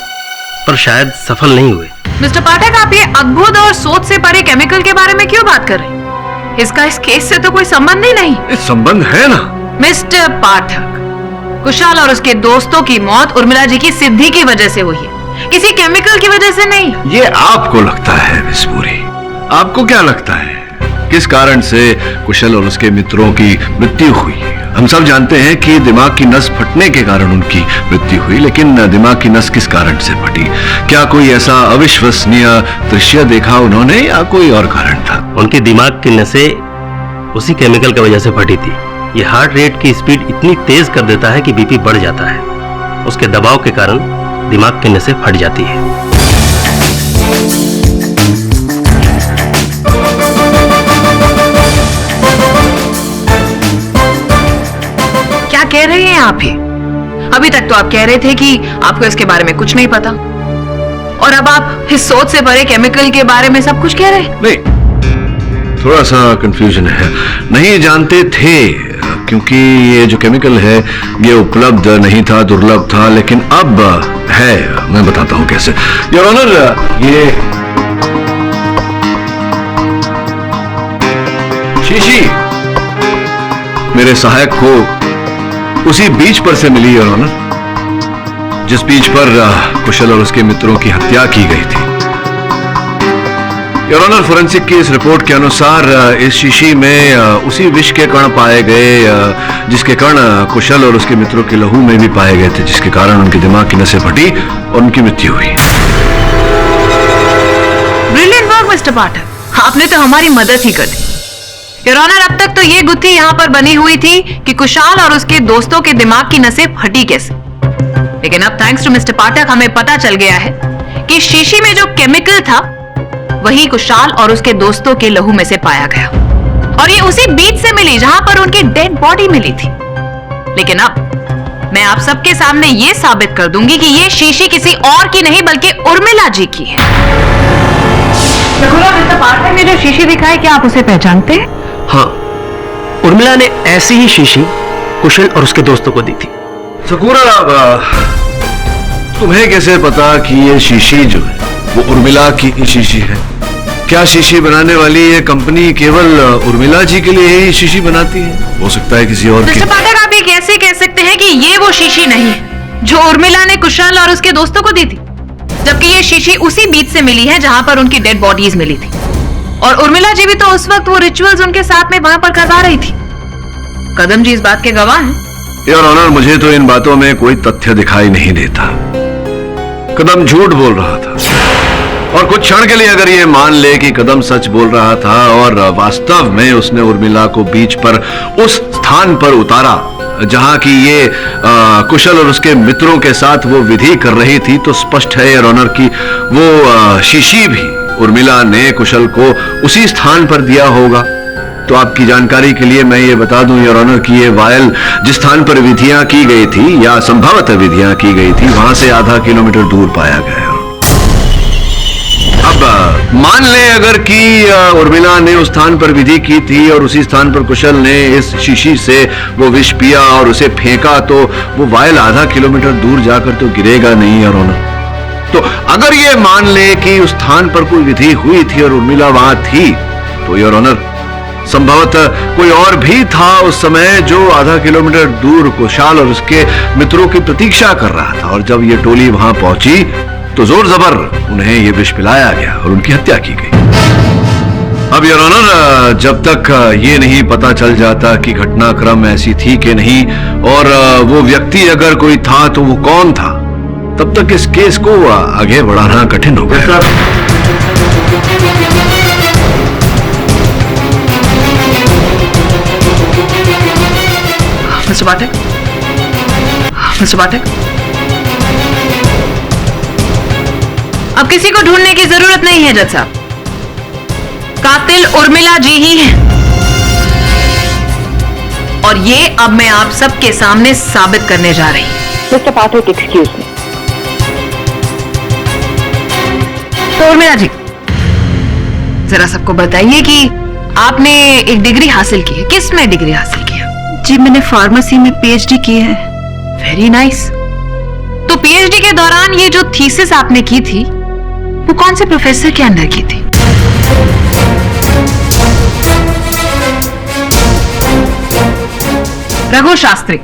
पर शायद सफल नहीं हुए। मिस्टर पाठक, आप ये अद्भुत और सोच से परे केमिकल के बारे में क्यों बात कर रहे हैं? इसका इस केस से तो कोई संबंध ही नहीं। इस संबंध है ना। मिस्टर पाठक, कुशाल और उसके दोस्तों की मौत उर्मिला जी की सिद्धि की वजह से हुई है, किसी केमिकल की वजह से नहीं। ये आपको लगता है विस्फोरी, आपको क्या लगता है किस कारण से कुशल और उसके मित्रों की मृत्यु हुई? हम सब जानते हैं कि दिमाग की नस फटने के कारण उनकी मृत्यु हुई, लेकिन दिमाग की नस किस कारण से फटी? क्या कोई ऐसा अविश्वसनीय दृश्य देखा उन्होंने या कोई और कारण था? उनके दिमाग की नसें उसी केमिकल की वजह से फटी थी। ये हार्ट रेट की स्पीड इतनी तेज कर देता है कि बीपी बढ़ जाता है। उसके दबाव के कारण दिमाग की नसें फट जाती है। क्या कह रहे हैं आप ही? अभी तक तो आप कह रहे थे कि आपको इसके बारे में कुछ नहीं पता, और अब आप इस सोच से भरे केमिकल के बारे में सब कुछ कह रहे हैं। नहीं, थोड़ा सा कंफ्यूजन है। नहीं जानते थे क्योंकि ये जो केमिकल है ये उपलब्ध नहीं था, दुर्लभ था, लेकिन अब है। मैं बताता हूं कैसे। योर ऑनर, ये शीशी मेरे सहायक को उसी बीच पर से मिली, योर ऑनर, जिस बीच पर कुशल और उसके मित्रों की हत्या की गई थी। योर ऑनर, फोरेंसिक की इस रिपोर्ट के अनुसार इस शीशी में उसी विष के कण पाए गए जिसके कण कुशल और उसके मित्रों के लहू में भी पाए गए थे, जिसके कारण उनके दिमाग की नसें फटी और उनकी मृत्यु हुई। ब्रिलियंट वर्क मिस्टर पाठक, आपने तो हमारी मदद ही कर दी। योर ऑनर, अब तक तो ये गुत्थी यहाँ पर बनी हुई थी कि कुशाल और उसके दोस्तों के दिमाग की नसें फटी कैसे, लेकिन अब थैंक्स टू मिस्टर पाठक हमें पता चल गया है कि शीशी में जो केमिकल था वही कुशाल और उसके दोस्तों के लहू में से पाया गया, और ये उसी बीच से मिली जहां पर उनकी डेड बॉडी मिली थी। लेकिन अब मैं आप सबके सामने ये साबित कर दूंगी कि ये शीशी किसी और की नहीं बल्कि उर्मिला जी की है। मिस्टर पाठक ने जो शीशी दिखाई, क्या आप उसे पहचानते हैं? हाँ, उर्मिला ने ऐसी ही शीशी कुशल और उसके दोस्तों को दी थी। सकूरा, तुम्हें कैसे पता कि ये शीशी जो है वो उर्मिला की शीशी है? क्या शीशी बनाने वाली ये कंपनी केवल उर्मिला जी के लिए ही शीशी बनाती है? हो सकता है किसी और की। मिस्टर पाठक, आप ये कैसे कह सकते हैं कि ये वो शीशी नहीं है जो उर्मिला ने कुशल और उसके दोस्तों को दी थी, जबकि ये शीशी उसी बीच से मिली है जहां पर उनकी डेड बॉडीज मिली थी, और उर्मिला जी भी तो उस वक्त वो रिचुअल्स उनके साथ में वहां पर करवा रही थी। कदम जी इस बात के गवाह हैं। योर ऑनर, मुझे तो इन बातों में कोई तथ्य दिखाई नहीं देता। कदम झूठ बोल रहा था, और कुछ क्षण के लिए अगर ये मान ले कि कदम सच बोल रहा था और वास्तव में उसने उर्मिला को बीच पर उस स्थान पर उतारा जहां की ये कुशल और उसके मित्रों के साथ वो विधि कर रही थी, तो स्पष्ट है योर ऑनर कि वो शीशी भी उर्मिला ने कुशल को उसी स्थान पर दिया होगा। तो आपकी जानकारी के लिए मैं ये बता दूं योर ऑनर कि ये वायल जिस स्थान पर विधियां की गई थी या संभवतः विधियां की गई थी, वहां से आधा किलोमीटर दूर पाया गया है। अब मान ले अगर कि उर्मिला ने उस स्थान पर विधि की थी और उसी स्थान पर कुशल ने इस शीशी से वो विष पिया और उसे फेंका, तो वो वायल आधा किलोमीटर दूर जाकर तो गिरेगा नहीं योर ऑनर। तो अगर ये मान ले कि उस स्थान पर कोई विधि हुई थी और उर्मिला वहां थी, तो योर ऑनर संभवतः कोई और भी था उस समय जो आधा किलोमीटर दूर कुशाल और उसके मित्रों की प्रतीक्षा कर रहा था, और जब ये टोली वहां पहुंची तो जोर जबर उन्हें ये विष पिलाया गया और उनकी हत्या की गई। अब योर ऑनर, जब तक ये नहीं पता चल जाता कि घटनाक्रम ऐसी थी कि नहीं और वो व्यक्ति अगर कोई था तो वो कौन था, तब तक इस केस को आगे बढ़ाना कठिन होगा। मिस्टर पाठक, मिस्टर पाठक, अब किसी को ढूंढने की जरूरत नहीं है जज साहब, कातिल उर्मिला जी ही है, और ये अब मैं आप सबके सामने साबित करने जा रही हूं। मिस्टर पाठक, एक्सक्यूज मी। तो उर्मिला जी, जरा सबको बताइए कि आपने एक डिग्री हासिल की है, किस में डिग्री हासिल किया? जी, मैंने फार्मेसी में पीएचडी की है। Very nice. तो पीएचडी के दौरान ये जो थीसिस आपने की थी वो कौन से प्रोफेसर के अंडर की थी? रघु शास्त्री।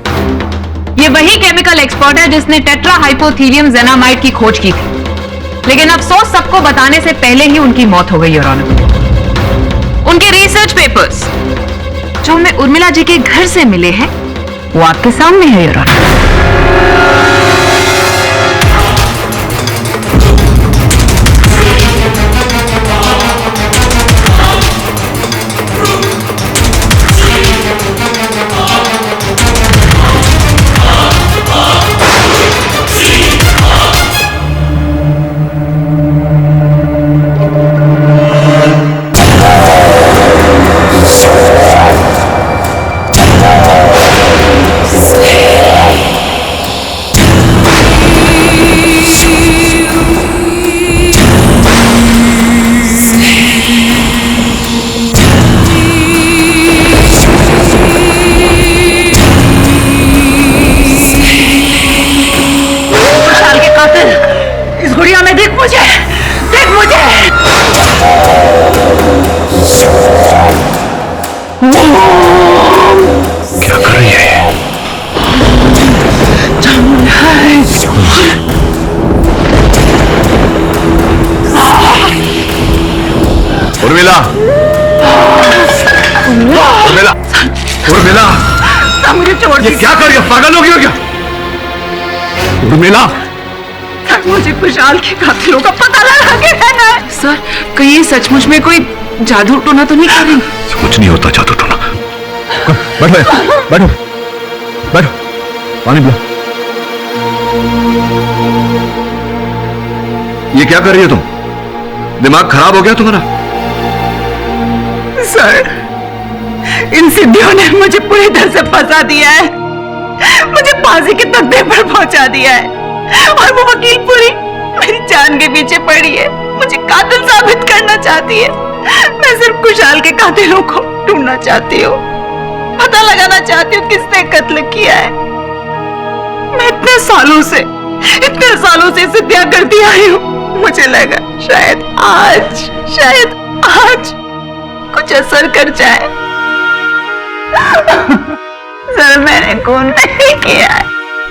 ये वही केमिकल एक्सपर्ट है जिसने टेट्राहाइपोथीलियम जेनामाइड की खोज की थी, लेकिन अफसोस सबको बताने से पहले ही उनकी मौत हो गई योर ऑनर। उनके रिसर्च पेपर्स जो हमें उर्मिला जी के घर से मिले हैं वो आपके सामने है योर ऑनर। क्या कर रही है? उर्मिला, उर्मिला, उर्मिला, मुझे छोड़ ये क्या कर रही है? पागल हो गई हो क्या? उर्मिला, मुझे खुशहाल के कातिलों का पता लगा के रहना है। सर, कहीं ये सचमुच में कोई जादू टोना तो नहीं कर रही? कुछ नहीं होता जादू टोना। बैठो, बैठो, बैठो, पानी पिलो। ये क्या कर रही हो तुम? दिमाग खराब हो गया तुम्हारा? सर, इन सिद्धियों ने मुझे पूरी तरह से फंसा दिया है, मुझे फांसी के तख्ते पर पहुंचा दिया है, और वो वकील पूरी मेरी जान के पीछे पड़ी है, मुझे कातिल साबित करना चाहती है। मैं सिर्फ खुशहाल के कातिलों को ढूंढना चाहती हूँ, पता लगाना चाहती हूँ किसने कत्ल किया है। मैं इतने सालों से सिद्धियां करती आई हूँ, मुझे लगा शायद आज कुछ असर कर जाए। सर, मैंने खून नहीं किया है।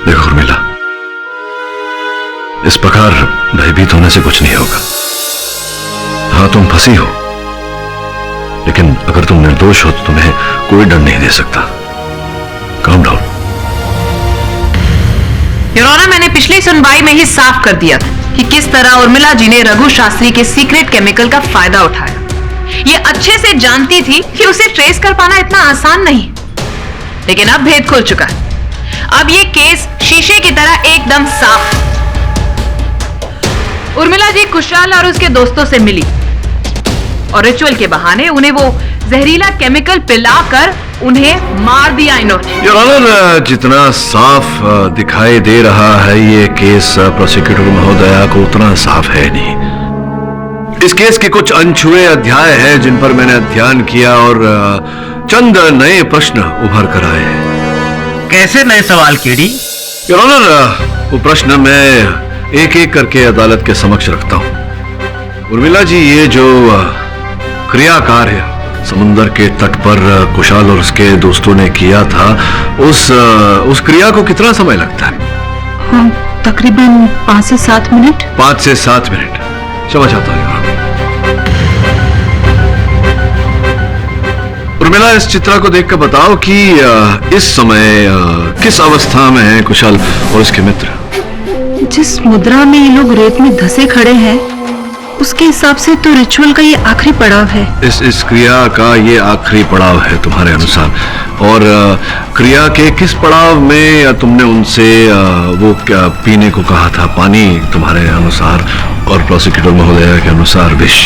देखो उर्मिला, इस प्रकार भयभीत होने से कुछ नहीं होगा। हाँ, तुम फंसी हो, लेकिन अगर तुम निर्दोष हो तो तुम्हें कोई डर नहीं दे सकता। Calm down. योर ऑनर, मैंने पिछली सुनवाई में ही साफ कर दिया था कि किस तरह उर्मिला जी ने रघु शास्त्री के सीक्रेट केमिकल का फायदा उठाया। ये अच्छे से जानती थी कि उसे ट्रेस कर पाना इतना आसान नहीं, लेकिन अब भेद खुल चुका है। अब ये केस शीशे की तरह एकदम साफ। उर्मिला जी खुशहाल और उसके दोस्तों से मिली और रिचुअल के बहाने उन्हें वो जहरीला केमिकल पिलाकर उन्हें मार दिया इन्होंने। योर ऑनर, जितना साफ दिखाई दे रहा है ये केस प्रोसिक्यूटर महोदया को उतना साफ है नहीं। इस केस के कुछ अनछुए अध्याय हैं जिन पर मैंने अध्ययन किया और चंद नए प्रश्न उभर कर आए हैं। कैसे नए सवाल केडी? योर ऑनर, वो प्रश्न मैं एक एक करके अदालत के समक्ष रखता हूं। उर्मिला जी, ये जो क्रिया कार्य समुद्र के तट पर कुशाल और उसके दोस्तों ने किया था, उस क्रिया को कितना समय लगता है? हाँ, तकरीबन 5 से 7 मिनट। 5 से 7 मिनट, समझ आता है। उर्मिला, इस चित्र को देखकर बताओ कि इस समय किस अवस्था में है कुशाल और उसके मित्र? जिस मुद्रा में ये लोग रेत में धंसे खड़े हैं, उसके हिसाब से तो रिचुअल का ये आखिरी पड़ाव है। इस क्रिया का ये आखिरी पड़ाव है तुम्हारे अनुसार। और क्रिया के किस पड़ाव में तुमने उनसे वो क्या पीने को कहा था? पानी तुम्हारे अनुसार और प्रोसिक्यूटर महोदया के अनुसार विष।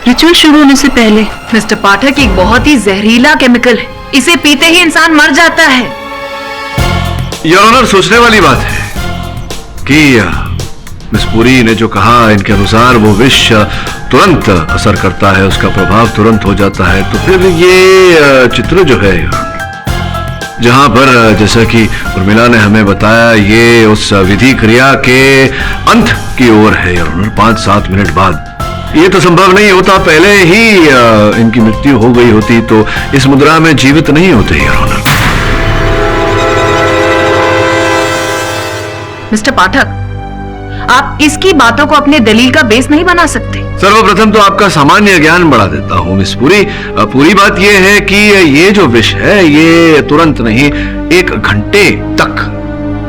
रिचुअल शुरू होने से पहले। मिस्टर पाठक, एक बहुत ही जहरीला केमिकल है, इसे पीते ही इंसान मर जाता है। योर ऑनर, सोचने वाली बात है कि मिस पुरी ने जो कहा, इनके अनुसार वो विष तुरंत असर करता है, उसका प्रभाव तुरंत हो जाता है। तो फिर ये चित्र जो है जहां पर जैसा कि उर्मिला ने हमें बताया ये उस विधि क्रिया के अंत की ओर है योर ऑनर। 5-7 मिनट बाद ये तो संभव नहीं होता, पहले ही इनकी मृत्यु हो गई होती तो इस मुद्रा में जीवित नहीं होते योर ऑनर। मिस्टर पाठक, आप इसकी बातों को अपने दलील का बेस नहीं बना सकते। सर्वप्रथम तो आपका सामान्य ज्ञान बढ़ा देता हूं मिस पुरी। पूरी बात यह है कि ये जो विष है ये तुरंत नहीं, 1 घंटे तक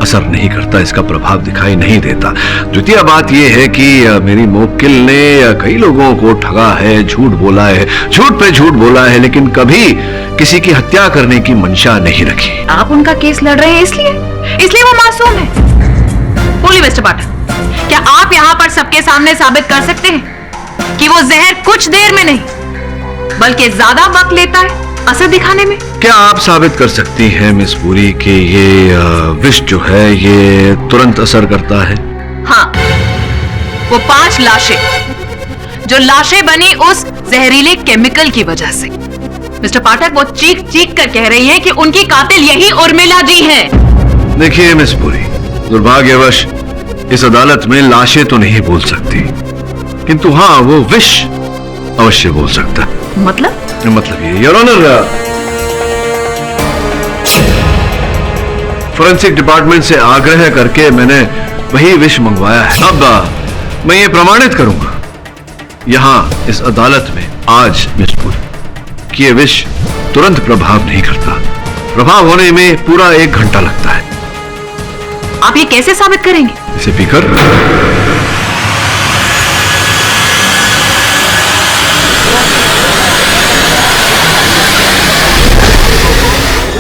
असर नहीं करता, इसका प्रभाव दिखाई नहीं देता। द्वितीय बात यह है कि मेरी मोक्किल ने कई लोगों को ठगा है, झूठ बोला है, झूठ पे झूठ बोला है, लेकिन कभी किसी की हत्या करने की मंशा नहीं रखी। आप उनका केस लड़ रहे हैं इसलिए वो मासूम है। बोलिए मिस्टर पाठक, क्या आप यहाँ पर सबके सामने साबित कर सकते हैं कि वो जहर कुछ देर में नहीं बल्कि ज्यादा वक्त लेता है असर दिखाने में? क्या आप साबित कर सकती हैं मिस पुरी कि ये विष जो है ये तुरंत असर करता है? हाँ, वो 5 लाशें जो लाशें बनी उस जहरीले केमिकल की वजह से। मिस्टर पाठक, वो चीख चीख कर कह रही हैं कि उनकी कातिल यही उर्मिला जी हैं। देखिए मिस पुरी, दुर्भाग्यवश इस अदालत में लाशें तो नहीं बोल सकती, किंतु हाँ वो विष अवश्य बोल सकता है। मतलब ये योर ऑनर, फोरेंसिक डिपार्टमेंट से आग्रह करके मैंने वही विष मंगवाया है। अब मैं ये प्रमाणित करूंगा यहां इस अदालत में आज मिस पुरी कि ये विष तुरंत प्रभाव नहीं करता, प्रभाव होने में पूरा 1 घंटा लगता है। आप ये कैसे साबित करेंगे? इसे पीकर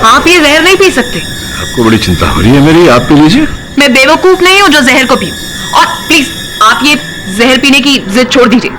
आप ये जहर नहीं पी सकते। आपको बड़ी चिंता हो रही है मेरी, आप पी लीजिए। मैं बेवकूफ नहीं हूं जो जहर को पीऊं। और प्लीज आप ये जहर पीने की जिद छोड़ दीजिए।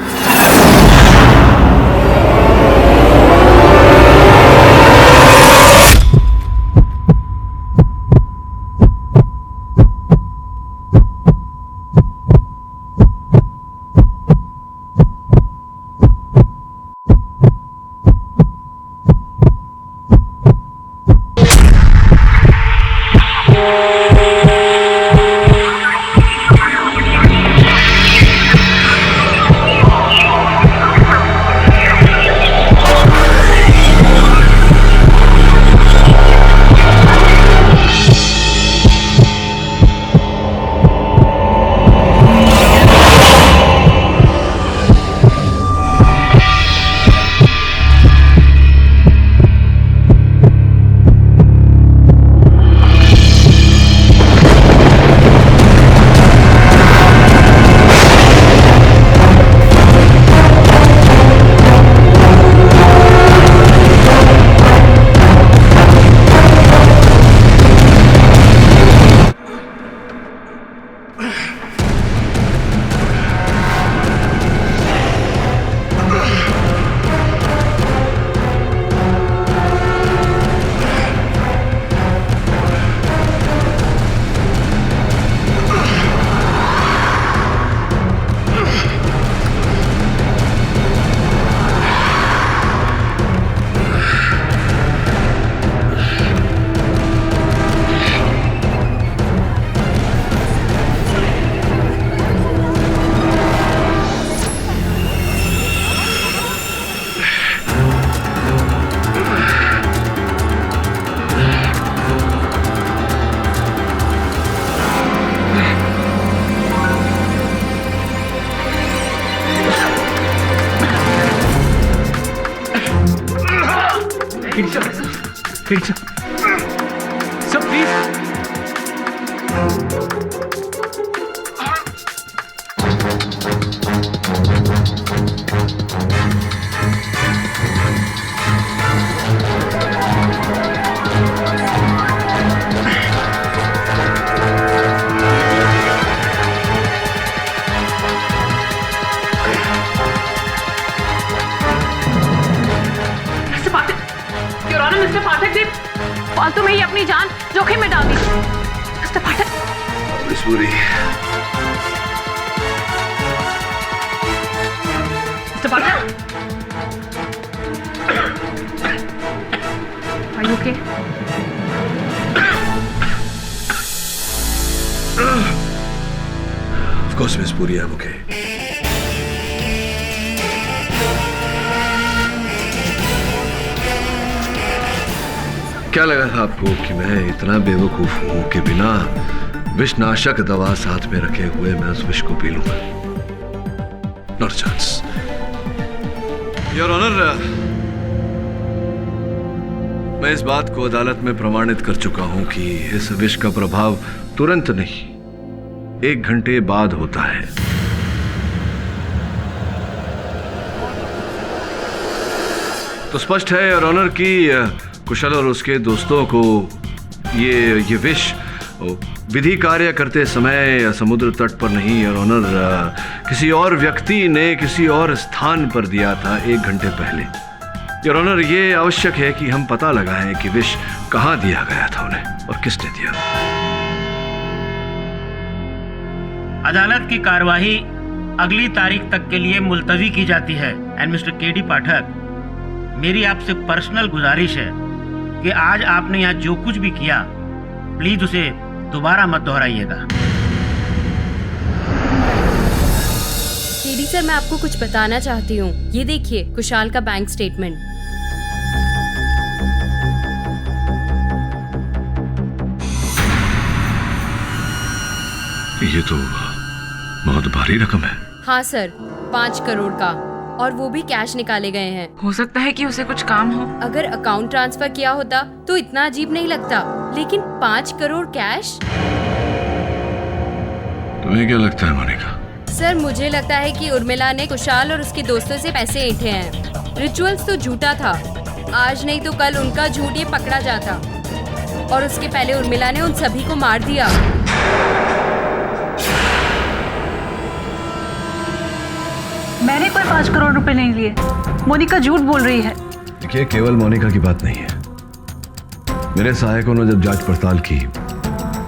सर प्लीज मिस्टर पाठक ने फालतू में ही अपनी जान जोखिम में डाल दी। Mr Pathak, Mr Pathak, Are you okay? Course miss पूरी है मुझे। क्या लगा था आपको कि मैं इतना बेवकूफ हूं कि बिना विषनाशक दवा साथ में रखे हुए मैं उस विष को पी लूंगा? Not chance. योर ऑनर, मैं इस बात को अदालत में प्रमाणित कर चुका हूं कि इस विष का प्रभाव तुरंत नहीं 1 घंटे बाद होता है। तो स्पष्ट है योर ऑनर कि कुशल और उसके दोस्तों को ये विष विधि कार्य करते समय समुद्र तट पर नहीं योर ऑनर, किसी और व्यक्ति ने किसी और स्थान पर दिया था 1 घंटे पहले। योर ऑनर, ये आवश्यक है कि हम पता लगाएं कि विष कहां दिया गया था उन्हें और किसने दिया। अदालत की कार्यवाही अगली तारीख तक के लिए मुलतवी की जाती है। एंड मिस्टर केडी पाठक, मेरी आपसे पर्सनल गुजारिश है कि आज आपने यहाँ जो कुछ भी किया प्लीज उसे दोबारा मत दोहराइएगा। केडी सर, मैं आपको कुछ बताना चाहती हूँ। ये देखिए कुशाल का बैंक स्टेटमेंट। ये तो बहुत भारी रकम है। हाँ सर, 5 करोड़ का, और वो भी कैश निकाले गए हैं। हो सकता है कि उसे कुछ काम हो। अगर अकाउंट ट्रांसफर किया होता तो इतना अजीब नहीं लगता, लेकिन 5 करोड़ कैश। तुम्हें क्या लगता है मोनिका? सर, मुझे लगता है कि उर्मिला ने कुशाल और उसके दोस्तों से पैसे ऐंठे हैं। रिचुअल्स तो झूठा था, आज नहीं तो कल उनका झूठ ये पकड़ा जाता, और उसके पहले उर्मिला ने उन सभी को मार दिया। मैंने कोई 5 करोड़ रुपए नहीं लिए। मोनिका झूठ बोल रही है। देखिए, केवल मोनिका की बात नहीं है। मेरे सहायकों ने जब जांच पड़ताल की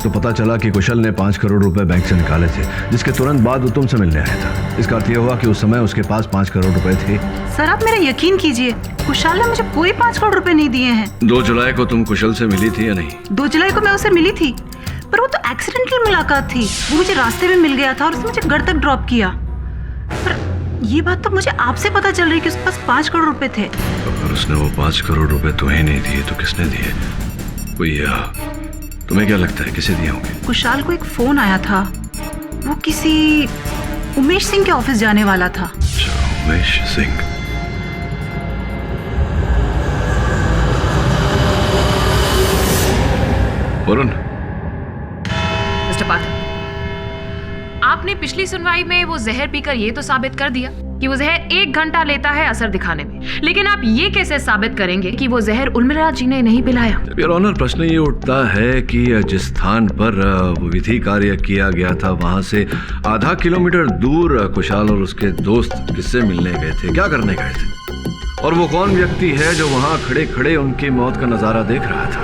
तो पता चला कि कुशल ने 5 करोड़ रुपए बैंक से निकाले थे, जिसके तुरंत बाद वो तुमसे मिलने आया था। इसका अर्थ यह हुआ कि उस समय उसके पास 5 करोड़ रुपए थे। सर, आप मेरा यकीन कीजिए, कुशाल ने मुझे कोई 5 करोड़ रुपए नहीं दिए हैं। 2 जुलाई को तुम कुशल से मिली थी या नहीं? 2 जुलाई को मैं उससे मिली थी, पर वो तो एक्सीडेंटल मुलाकात थी। वो मुझे रास्ते में मिल गया था और उसने मुझे घर तक ड्रॉप किया। पर ये बात तो मुझे आपसे पता चल रही कि उसके पास 5 करोड़ रुपए थे। अगर उसने वो 5 करोड़ रुपए तुम्हें नहीं दिए तो किसने दिए? कोई तुम्हें क्या लगता है किसे दिए होंगे? कुशाल को एक फोन आया था, वो किसी उमेश सिंह के ऑफिस जाने वाला था। उमेश सिंह? वरुण, मिस्टर पाठक, आपने पिछली सुनवाई में वो जहर पीकर ये तो साबित कर दिया कि वो जहर 1 घंटा लेता है असर दिखाने में, लेकिन आप ये कैसे साबित करेंगे कि वो जहर उर्मिला जी ने नहीं पिलाया? योर ऑनर, प्रश्न ये उठता है कि जिस स्थान पर वो विधि कार्य किया गया था वहां से आधा किलोमीटर दूर कुशाल और उसके दोस्त किससे मिलने गए थे, क्या करने गए थे, और वो कौन व्यक्ति है जो वहां खड़े खड़े उनकी मौत का नजारा देख रहा था?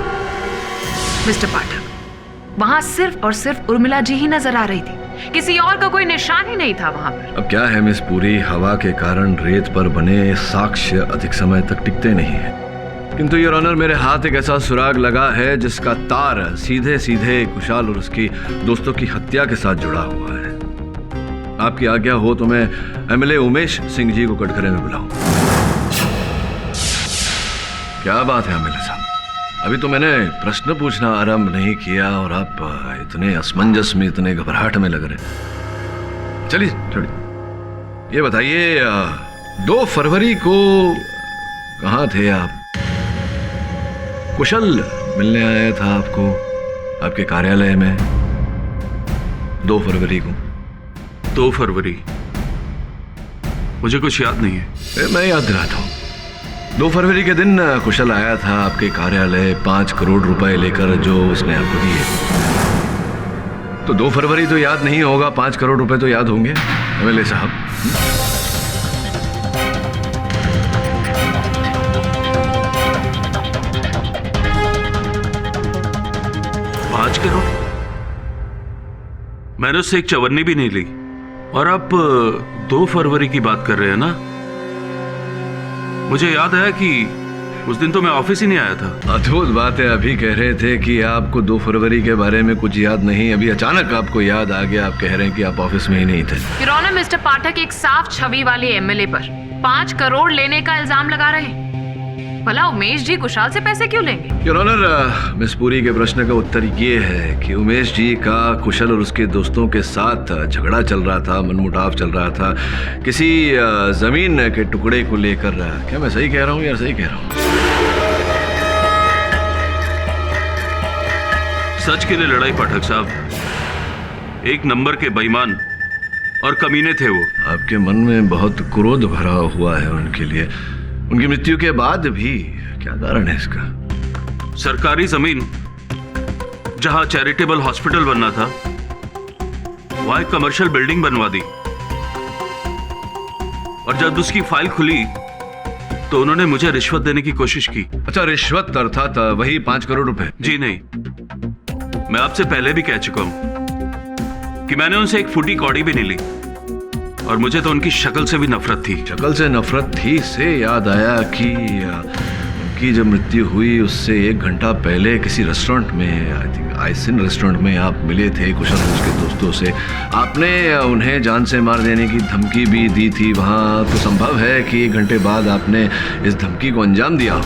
मिस्टर पाठक, वहां सिर्फ और सिर्फ उर्मिला जी ही नजर आ रही थी, किसी और का कोई निशान ही नहीं था वहां पर। अब क्या है मिस पूरी, हवा के कारण रेत पर बने साक्ष्य अधिक समय तक टिकते नहीं है। किंतु योर ऑनर, मेरे हाथ एक ऐसा सुराग लगा है जिसका तार सीधे सीधे कुशाल और उसकी दोस्तों की हत्या के साथ जुड़ा हुआ है। आपकी आज्ञा हो तो मैं एमएलए उमेश सिंह जी को कटघरे में बुलाऊं। क्या बात है एमएलए साहब, अभी तो मैंने प्रश्न पूछना आरंभ नहीं किया और आप इतने असमंजस में, इतने घबराहट में लग रहे। चलिए छोड़िए, ये बताइए 2 फरवरी को कहाँ थे आप? कुशल मिलने आया था आपको आपके कार्यालय में 2 फरवरी को। 2 फरवरी? मुझे कुछ याद नहीं है। मैं याद दिलाता हूँ। 2 फरवरी के दिन कुशल आया था आपके कार्यालय 5 करोड़ रुपए लेकर, जो उसने आपको दिए। तो 2 फरवरी तो याद नहीं होगा, 5 करोड़ रुपए तो याद होंगे एमएलए साहब। 5 करोड़? मैंने उससे एक चवन्नी भी नहीं ली, और आप 2 फरवरी की बात कर रहे हैं ना? मुझे याद है कि उस दिन तो मैं ऑफिस ही नहीं आया था। अद्भुत बात है, अभी कह रहे थे कि आपको 2 फरवरी के बारे में कुछ याद नहीं, अभी अचानक आपको याद आ गया। आप कह रहे हैं कि आप ऑफिस में ही नहीं थे। योर ऑनर, मिस्टर पाठक एक साफ छवि वाले एमएलए पर 5 करोड़ लेने का इल्जाम लगा रहे हैं। भला उमेश जी कुशाल से पैसे क्यों लेंगे? योर ऑनर, मिस पुरी के प्रश्न का उत्तर ये है कि उमेश जी का कुशल और उसके दोस्तों के साथ झगड़ा चल रहा था, मनमुटाव चल रहा था किसी जमीन के टुकड़े को लेकर। क्या मैं सही कह रहा हूँ यार? सही कह रहा हूँ? सच के लिए लड़ाई पाठक साहब, एक नंबर के बेईमान और कमीने थे वो। आपके मन में बहुत क्रोध भरा हुआ है उनके लिए, उनकी मृत्यु के बाद भी। क्या कारण है इसका? सरकारी जमीन जहां चैरिटेबल हॉस्पिटल बनना था, वहां एक कमर्शियल बिल्डिंग बनवा दी। और जब उसकी फाइल खुली तो उन्होंने मुझे रिश्वत देने की कोशिश की। अच्छा, रिश्वत अर्थात वही 5 करोड़ रुपए? जी नहीं, मैं आपसे पहले भी कह चुका हूं कि मैंने उनसे एक फुटी कौड़ी भी नहीं ली, और मुझे तो उनकी शक्ल से भी नफरत थी। शक्ल से नफरत थी से याद आया कि उनकी जब मृत्यु हुई उससे 1 घंटा पहले किसी रेस्टोरेंट में, आई थिंक आइसिन रेस्टोरेंट में आप मिले थे कुशल और उसके दोस्तों से। आपने उन्हें जान से मार देने की धमकी भी दी थी वहाँ, तो संभव है कि 1 घंटे बाद आपने इस धमकी को अंजाम दिया।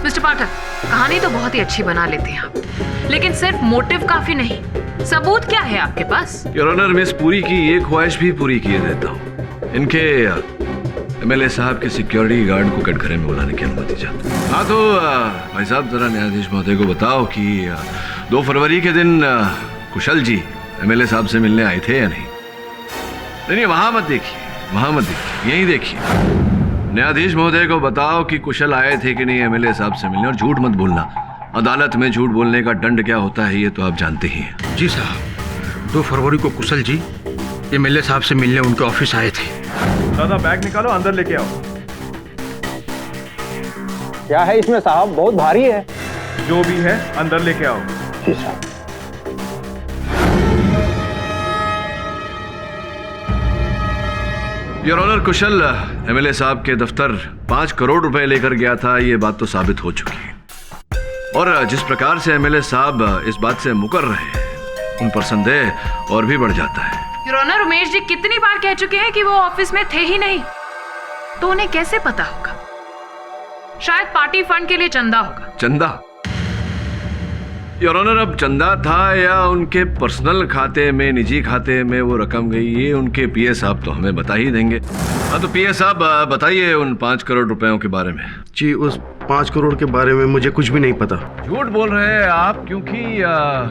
मिस्टर पाठक, कहानी तो बहुत ही अच्छी बना लेते हैं आप, लेकिन सिर्फ मोटिव काफी नहीं, सबूत क्या है आपके पास? योर ऑनर, मिस पुरी की ये ख्वाहिश भी पूरी किए देता हूँ। इनके एमएलए साहब के सिक्योरिटी गार्ड को कटघरे में बुलाने की अनुमति चाहता हूँ। हाँ तो भाई साहब, जरा न्यायाधीश महोदय को बताओ कि 2 फरवरी के दिन कुशल जी एमएलए साहब से मिलने आए थे या नहीं? नहीं, वहां मत देखिए, वहां मत देखिए, यही देखिए। न्यायाधीश महोदय को बताओ कि कुशल आए थे कि नहीं एमएलए साहब से मिलने, और झूठ मत बोलना। अदालत में झूठ बोलने का दंड क्या होता है ये तो आप जानते ही हैं। जी साहब, 2 फरवरी को कुशल जी एमएलए साहब से मिलने उनके ऑफिस आए थे। दादा बैग निकालो, अंदर लेके आओ। क्या है इसमें साहब? बहुत भारी है। जो भी है अंदर लेके आओ। जी साहब। योर ऑनर, कुशल एमएलए साहब के दफ्तर 5 करोड़ रुपए लेकर गया था, ये बात तो साबित हो चुकी है। और जिस प्रकार से एमएलए साहब इस बात से मुकर रहे हैं, उन पर संदेह और भी बढ़ जाता है। योर ऑनर, उमेश जी कितनी बार कह चुके हैं कि वो ऑफिस में थे ही नहीं, तो उन्हें कैसे पता होगा? शायद पार्टी फंड के लिए चंदा होगा। चंदा? योर ऑनर, अब चंदा था या उनके पर्सनल खाते में, निजी खाते में वो रकम गई, ये उनके पीए साहब तो हमें बता ही देंगे। हाँ तो पीए साहब बताइए उन 5 करोड़ रुपयों के बारे में। जी, उस 5 करोड़ के बारे में मुझे कुछ भी नहीं पता। झूठ बोल रहे हैं आप, क्योंकि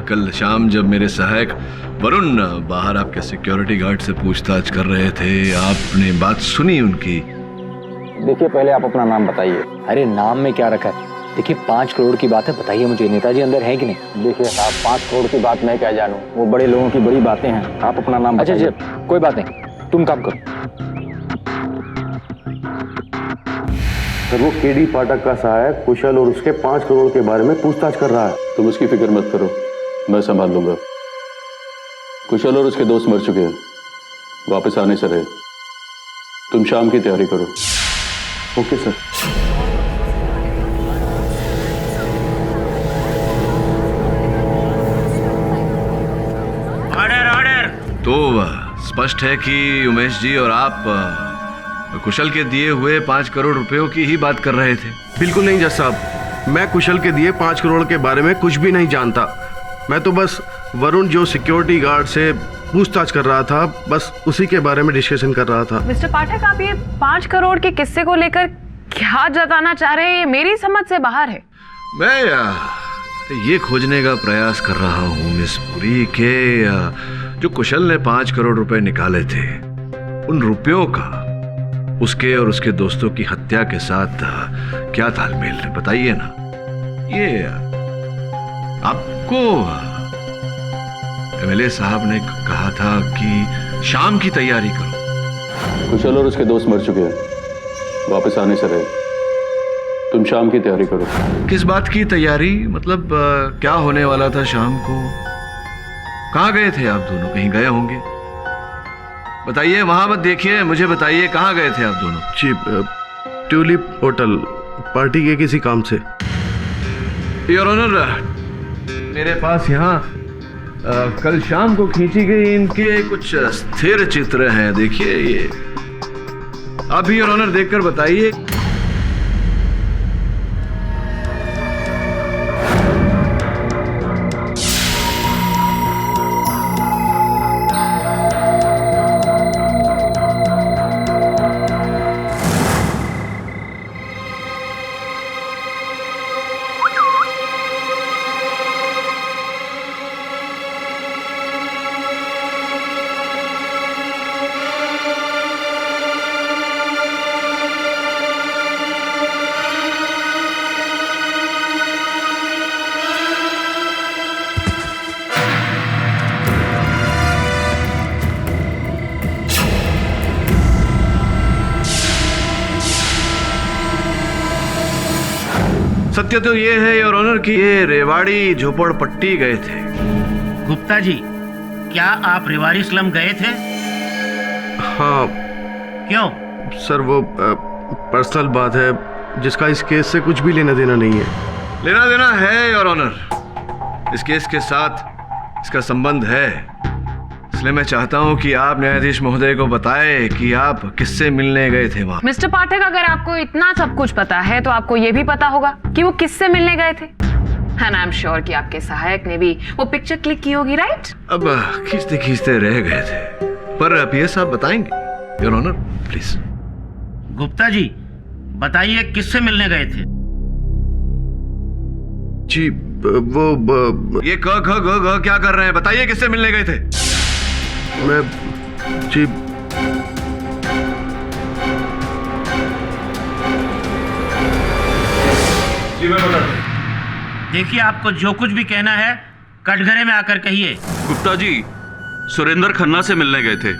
कल शाम जब मेरे सहायक वरुण बाहर आपके सिक्योरिटी गार्ड से पूछताछ कर रहे थे, आपने बात सुनी उनकी। देखिए, पहले आप अपना नाम बताइए। अरे नाम में क्या रखा है? देखिए, 5 करोड़ की बात है, बताइए मुझे नेताजी अंदर है कि नहीं? देखिए साहब, 5 करोड़ की बात मैं क्या जानूं, वो बड़े लोगों की बड़ी बातें हैं। आप अपना नाम बताइए। अच्छा, कोई बात नहीं, तुम काम करो। सर, वो केडी पाठक का सहायक कुशल और उसके 5 करोड़ के बारे में पूछताछ कर रहा है। तुम उसकी फिक्र मत करो, मैं संभाल लूंगा। कुशल और उसके दोस्त मर चुके हैं, वापस आने से रहे। तुम शाम की तैयारी करो। Okay sir. तो स्पष्ट है कि उमेश जी और आप कुशल के दिए हुए 5 करोड़ रुपयों की ही बात कर रहे थे। बिल्कुल नहीं जज साहब, मैं कुशल के दिए 5 करोड़ के बारे में कुछ भी नहीं जानता। मैं तो बस वरुण जो सिक्योरिटी गार्ड से पूछताछ कर रहा था, बस उसी के बारे में डिस्कशन कर रहा था। मिस्टर पाठक, आप ये 5 करोड़ के किस्से को लेकर क्या जताना चाह रहे हैं, ये मेरी समझ से बाहर है। मैं ये खोजने का प्रयास कर रहा हूँ मिस पुरी के जो कुशल ने 5 करोड़ रुपए निकाले थे, उन रुपयों का उसके और उसके दोस्तों की हत्या के साथ क्या तालमेल है, बताइए ना। ये आपको एमएलए साहब ने कहा था कि शाम की तैयारी करो। कुशल और उसके दोस्त मर चुके हैं, वापस आने से रहे। तुम शाम की तैयारी करो। किस बात की तैयारी? मतलब क्या होने वाला था शाम को? कहाँ गए थे आप दोनों? कहीं गए होंगे, बताइए। वहां मत देखिए, मुझे बताइए कहाँ गए थे आप दोनों? जी ट्यूलिप होटल, पार्टी के किसी काम से। योर ऑनर, मेरे पास यहाँ कल शाम को खींची गई इनके कुछ स्थिर चित्र हैं, देखिए ये। आप भी योर ऑनर देखकर बताइए। सत्य तो ये है योर ऑनर कि ये रेवाड़ी झोपड़पट्टी गए थे। गुप्ता जी, क्या आप रेवाड़ी स्लम गए थे? हाँ। क्यों? सर वो पर्सनल बात है जिसका इस केस से कुछ भी लेना देना नहीं है। लेना देना है योर ऑनर, इस केस के साथ इसका संबंध है। इसलिए मैं चाहता हूं कि आप न्यायाधीश महोदय को बताएं कि आप किससे मिलने गए थे वहां। मिस्टर पाठक, अगर आपको इतना सब कुछ पता है तो आपको ये भी पता होगा कि वो किससे मिलने गए थे। एंड आई एम श्योर कि आपके सहायक ने भी वो पिक्चर क्लिक की होगी, राइट? अब खींचते खींचते रह गए थे, पर पीएस साहब बताएंगे your honour, please. Gupta ji बताइए, किससे मिलने गए थे? जी वो ये क ख ग ग क्या कर रहे हैं? बताइए किससे मिलने गए थे? मैं जी मैं बताता। देखिए, आपको जो कुछ भी कहना है कटघरे में आकर कहिए। गुप्ता जी सुरेंद्र खन्ना से मिलने गए थे।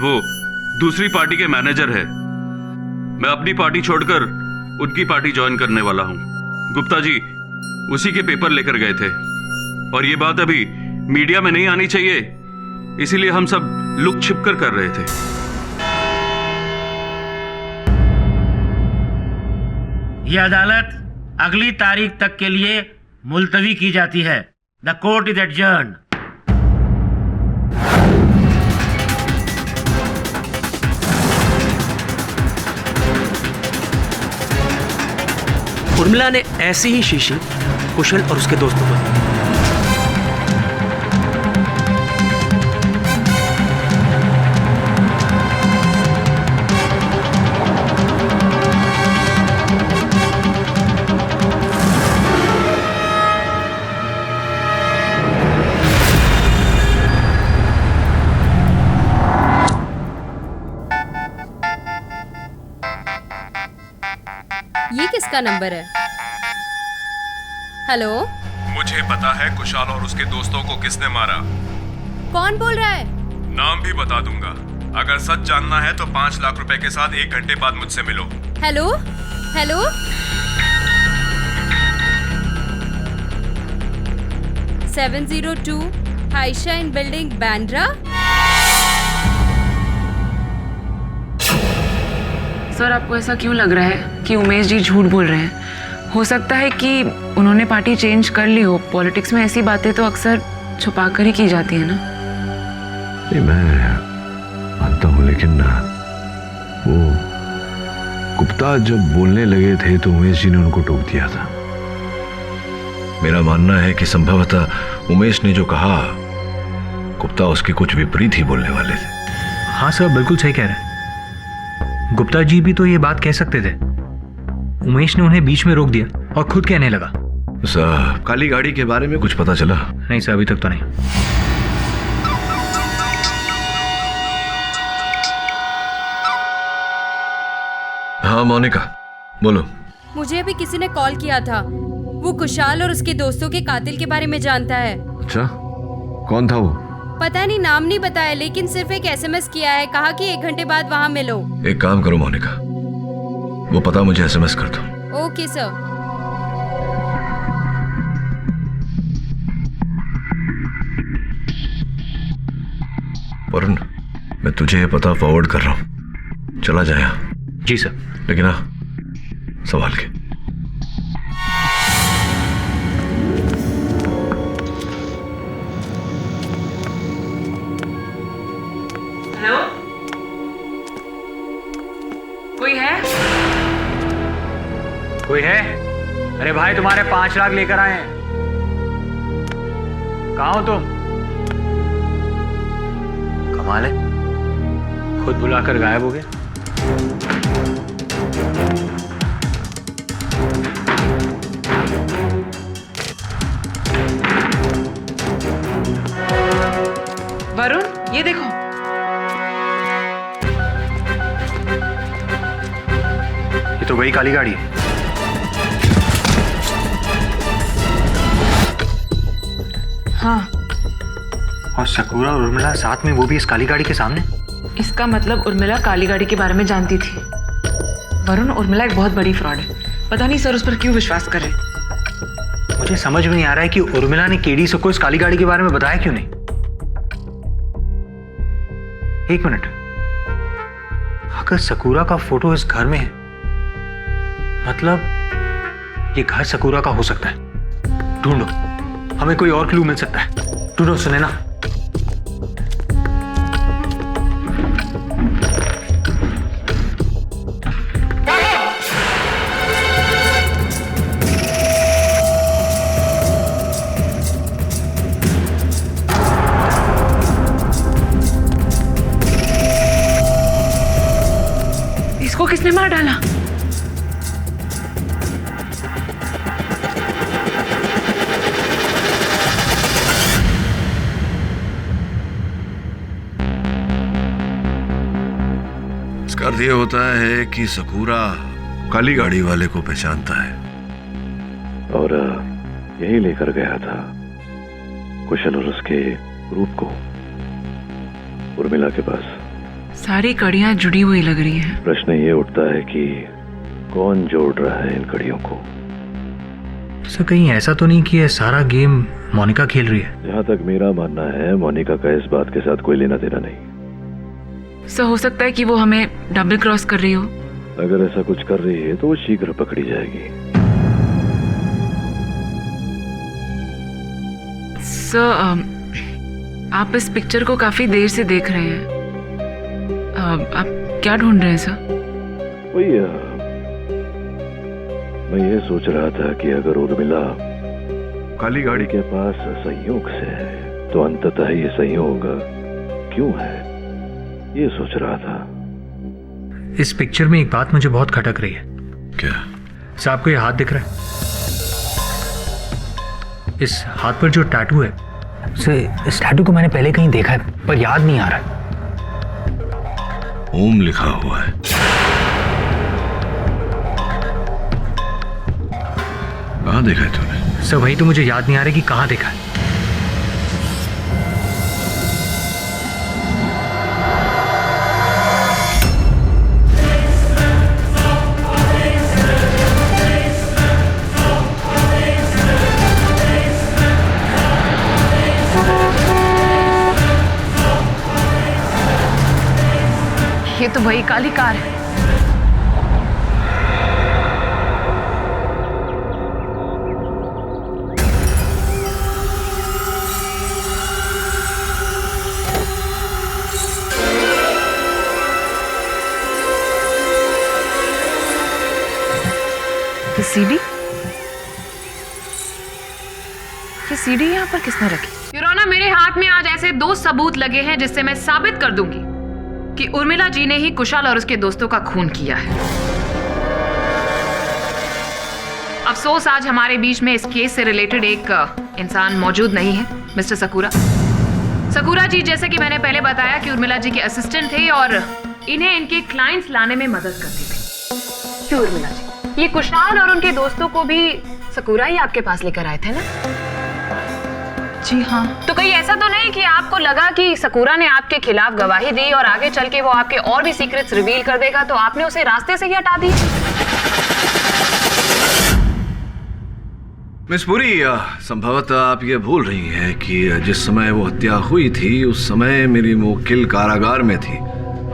वो दूसरी पार्टी के मैनेजर है। मैं अपनी पार्टी छोड़कर उनकी पार्टी ज्वाइन करने वाला हूं। गुप्ता जी उसी के पेपर लेकर गए थे, और ये बात अभी मीडिया में नहीं आनी चाहिए, इसीलिए हम सब लुक छिप कर रहे थे। यह अदालत अगली तारीख तक के लिए मुलतवी की जाती है। The court is adjourned. Urmila ने ऐसी ही शीशी कुशल और उसके दोस्तों को दी। ये किसका नंबर है? हेलो, मुझे पता है कुशाल और उसके दोस्तों को किसने मारा। कौन बोल रहा है? नाम भी बता दूंगा। अगर सच जानना है तो 5 लाख रुपए के साथ 1 घंटे बाद मुझसे मिलो। Hello hello, 702 Highshine building Bandra. Sir, आपको ऐसा क्यों लग रहा है कि उमेश जी झूठ बोल रहे हैं? हो सकता है कि उन्होंने पार्टी चेंज कर ली हो। पॉलिटिक्स में ऐसी बातें तो अक्सर छुपा कर ही की जाती है ना। मैं मानता हूँ, लेकिन वो गुप्ता जब बोलने लगे थे तो उमेश जी ने उनको टोक दिया था। मेरा मानना है कि संभवतः उमेश ने जो कहा गुप्ता उसके कुछ विपरीत ही बोलने वाले थे। हाँ सर, बिल्कुल सही कह रहे हैं। गुप्ता जी भी तो ये बात कह सकते थे। उमेश ने उन्हें बीच में रोक दिया और खुद कहने लगा। सर, काली गाड़ी के बारे में कुछ पता चला? नहीं सर, अभी तक तो नहीं। हाँ मोनिका, बोलो। मुझे अभी किसी ने कॉल किया था। वो कुशाल और उसके दोस्तों के कातिल के बारे में जानता है। अच्छा, कौन था वो? पता नहीं, नाम नहीं बताया, लेकिन सिर्फ एक SMS किया है। कहा कि 1 घंटे बाद वहाँ मिलो। एक काम करो मोनिका, वो पता मुझे SMS कर दो। Okay sir. वरुण, मैं तुझे ये पता फॉरवर्ड कर रहा हूँ, चला जाए। जी सर। लेकिन हाँ, संभाल के। हेलो, कोई है? कोई है? अरे भाई, तुम्हारे 5 लाख लेकर आए हैं। कहाँ हो तुम? कमाल है, खुद बुलाकर गायब हो गए। वरुण, ये देखो। ये तो वही काली गाड़ी है। हाँ। और सकूरा और उर्मिला साथ में, वो भी इस काली गाड़ी के सामने। इसका मतलब उर्मिला काली गाड़ी के बारे में जानती थी। वरुण, उर्मिला एक बहुत बड़ी फ्रॉड है। पता नहीं सर उस पर क्यों विश्वास कर रहे। मुझे समझ में नहीं आ रहा है कि उर्मिला ने केडी को इस काली गाड़ी के बारे में बताया क्यों नहीं। एक मिनट, अगर सकूरा का फोटो इस घर में है, मतलब ये घर सकूरा का हो सकता है। ढूंढो, हमें कोई और क्लू मिल सकता है। ढूंढो, सुने ना। इसको किसने मार डाला? इसका अर्थ ये होता है कि सकूरा काली गाड़ी वाले को पहचानता है और यही लेकर गया था कुशल और उसके ग्रुप को उर्मिला के पास। सारी कड़ियां जुड़ी हुई लग रही हैं। प्रश्न ये उठता है कि कौन जोड़ रहा है इन कड़ियों को। सर, कहीं ऐसा तो नहीं कि ये सारा गेम मोनिका खेल रही है? जहाँ तक मेरा मानना है, मोनिका का इस बात के साथ कोई लेना देना नहीं। सर, हो सकता है कि वो हमें डबल क्रॉस कर रही हो। अगर ऐसा कुछ कर रही है तो वो शीघ्र पकड़ी जाएगी। सर, आप इस पिक्चर को काफी देर से देख रहे हैं। आप क्या ढूंढ रहे हैं सर? वही, मैं ये सोच रहा था कि अगर उर्मिला काली गाड़ी के पास संयोग से है तो अंततः ये संयोग क्यों है, ये सोच रहा था। इस पिक्चर में एक बात मुझे बहुत खटक रही है। क्या? सर, आपको ये हाथ दिख रहा है? इस हाथ पर जो टैटू है, सर, इस टैटू को मैंने पहले कहीं देखा है पर याद नहीं आ रहा है। ओम लिखा हुआ है। कहाँ देखा है तूने? सर, वही तो मुझे याद नहीं आ रहा कि कहाँ देखा है। ये तो वही काली कार है। सीडी? ये सीडी यहाँ पर किसने रखी? यूरोना, मेरे हाथ में आज ऐसे 2 सबूत लगे हैं जिससे मैं साबित कर दूंगी कि उर्मिला जी ने ही कुशाल और उसके दोस्तों का खून किया है। अफसोस आज हमारे बीच में इस केस से रिलेटेड एक इंसान मौजूद नहीं है, मिस्टर सकूरा। सकूरा जी, जैसे कि मैंने पहले बताया कि उर्मिला जी के असिस्टेंट थे और इन्हें इनके क्लाइंट्स लाने में मदद करते थे। क्यों उर्मिला जी? ये कुशाल और उनके दोस्तों को भी सकूरा ही आपके पास लेकर आए थे ना? जी हाँ। तो कहीं ऐसा तो नहीं कि आपको लगा कि सकूरा ने आपके खिलाफ गवाही दी और आगे चल के वो आपके और भी सीक्रेट्स रिवील कर देगा, तो आपने उसे रास्ते से ही हटा दिया? मिस पुरी, संभवतः आप ये भूल रही हैं कि जिस समय वो हत्या हुई थी उस समय मेरी मुवक्किल कारागार में थी।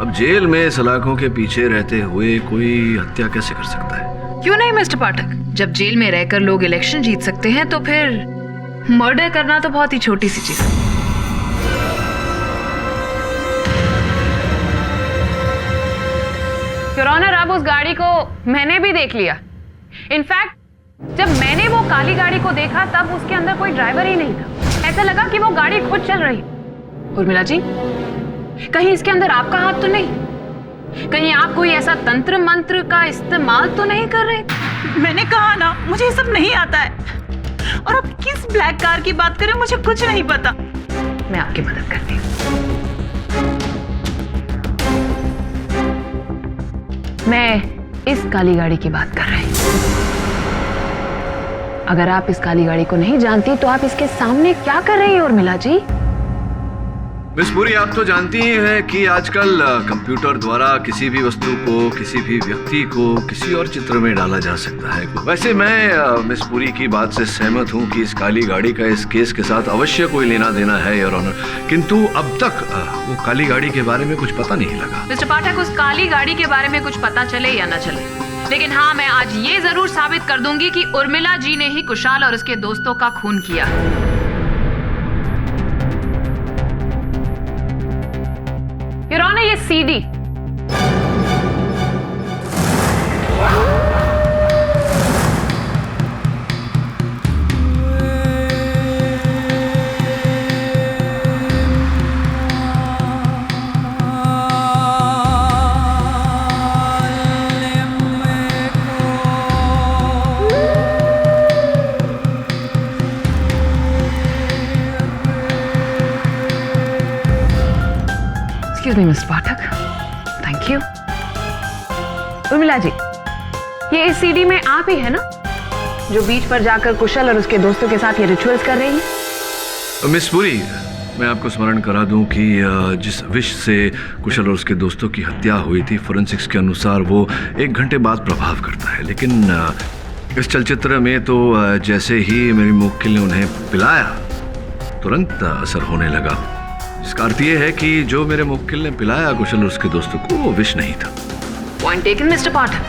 अब जेल में सलाखों के पीछे रहते हुए कोई हत्या कैसे कर सकता है? क्यों नहीं मिस्टर पाठक, जब जेल में रहकर लोग इलेक्शन जीत सकते हैं तो फिर मर्डर करना तो बहुत ही छोटी सी चीज है। योर ऑनर, अब उस गाड़ी को मैंने भी देख लिया। इनफैक्ट जब मैंने वो काली गाड़ी को देखा तब उसके अंदर कोई ड्राइवर ही नहीं था। ऐसा लगा कि वो गाड़ी खुद चल रही। उर्मिला जी, कहीं इसके अंदर आपका हाथ तो नहीं? कहीं आप कोई ऐसा तंत्र मंत्र का इस्तेमाल तो नहीं कर रहे? मैंने कहा ना, मुझे ये सब नहीं आता है। और अब किस ब्लैक कार की बात करें, मुझे कुछ नहीं पता। मैं आपकी मदद करती हूँ। मैं इस काली गाड़ी की बात कर रही हूँ। अगर आप इस काली गाड़ी को नहीं जानती तो आप इसके सामने क्या कर रही हैं उर्मिला जी? मिस पुरी, आप तो जानती ही हैं कि आजकल कंप्यूटर द्वारा किसी भी वस्तु को, किसी भी व्यक्ति को किसी और चित्र में डाला जा सकता है। वैसे मैं मिस पुरी की बात से सहमत हूं कि इस काली गाड़ी का इस केस के साथ अवश्य कोई लेना देना है, योर ऑनर। किंतु अब तक वो काली गाड़ी के बारे में कुछ पता नहीं लगा। मिस्टर पाठक, उस काली गाड़ी के बारे में कुछ पता चले या न चले, लेकिन हाँ, मैं आज ये जरूर साबित कर दूंगी कि उर्मिला जी ने ही कुशाल और उसके दोस्तों का खून किया। योर ऑनर, ये CD Mr Pathak, thank you. Urmila ji, ये इस सीडी में आप ही है ना जो बीच पर जाकर कुशल और उसके दोस्तों के साथ ये रिचुअल्स कर रही हैं? मिस पुरी, मैं आपको स्मरण करा दूं कि जिस विष से कुशल और उसके दोस्तों की हत्या हुई थी, फोरेंसिक्स के अनुसार वो 1 घंटे बाद प्रभाव करता है। लेकिन इस चलचित्र में तो जैसे ही मेरी मुवक्किल ने उन्हें पिलाया तुरंत असर होने लगा। इसका अर्थ ये है कि जो मेरे मुवक्किल ने पिलाया कुशल और उसके दोस्तों को वो विष नहीं था। पॉइंट टेकन मिस्टर पाठक,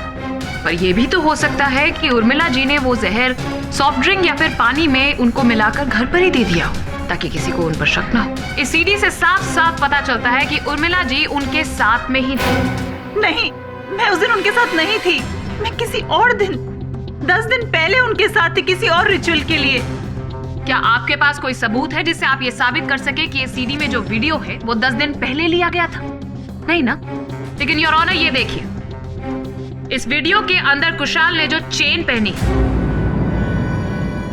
पर यह भी तो हो सकता है कि उर्मिला जी ने वो जहर सॉफ्ट ड्रिंक या फिर पानी में उनको मिलाकर घर पर ही दे दिया हो ताकि किसी को उन पर शक ना हो। इस सीडी से साफ साफ पता चलता है कि उर्मिला जी उनके साथ में ही थी। नहीं, मैं उस दिन उनके साथ नहीं थी। मैं किसी और दिन, 10 दिन पहले उनके साथ थी किसी और रिचुअल के लिए। क्या आपके पास कोई सबूत है जिससे आप ये साबित कर सके कि ये सीडी में जो वीडियो है वो 10 दिन पहले लिया गया था? नहीं ना? लेकिन योर ऑनर, ये देखिए, इस वीडियो के अंदर कुशाल ने जो चेन पहनी,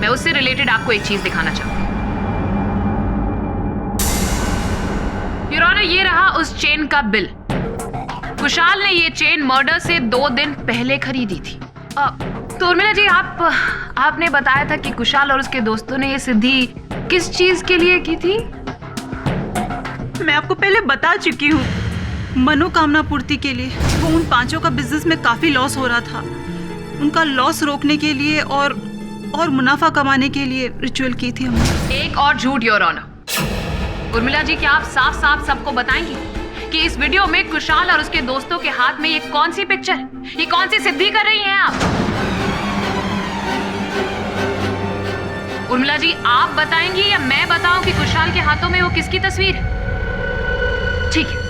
मैं उससे रिलेटेड आपको एक चीज दिखाना चाहूंगी। योर ऑनर, ये रहा उस चेन का बिल। कुशाल ने ये चेन मर्डर से 2 दिन पहले खरीदी थी। तो उर्मिला जी, आपने बताया था कि कुशाल और उसके दोस्तों ने ये सिद्धि किस चीज के लिए की थी? मैं आपको पहले बता चुकी हूँ, मनोकामना पूर्ति के लिए। वो उन 5 का बिजनेस में काफी लॉस हो रहा था। उनका लॉस रोकने के लिए और मुनाफा कमाने के लिए रिचुअल की थी हमने। एक और झूठ योर ऑनर। उर्मिला जी, क्या आप साफ साफ सबको बताएंगी कि इस वीडियो में कुशाल और उसके दोस्तों के हाथ में ये कौन सी पिक्चर, ये कौन सी सिद्धि कर रही हैं आप? उर्मिला जी, आप बताएंगी या मैं बताऊं कि कुशाल के हाथों में वो किसकी तस्वीर है? ठीक है।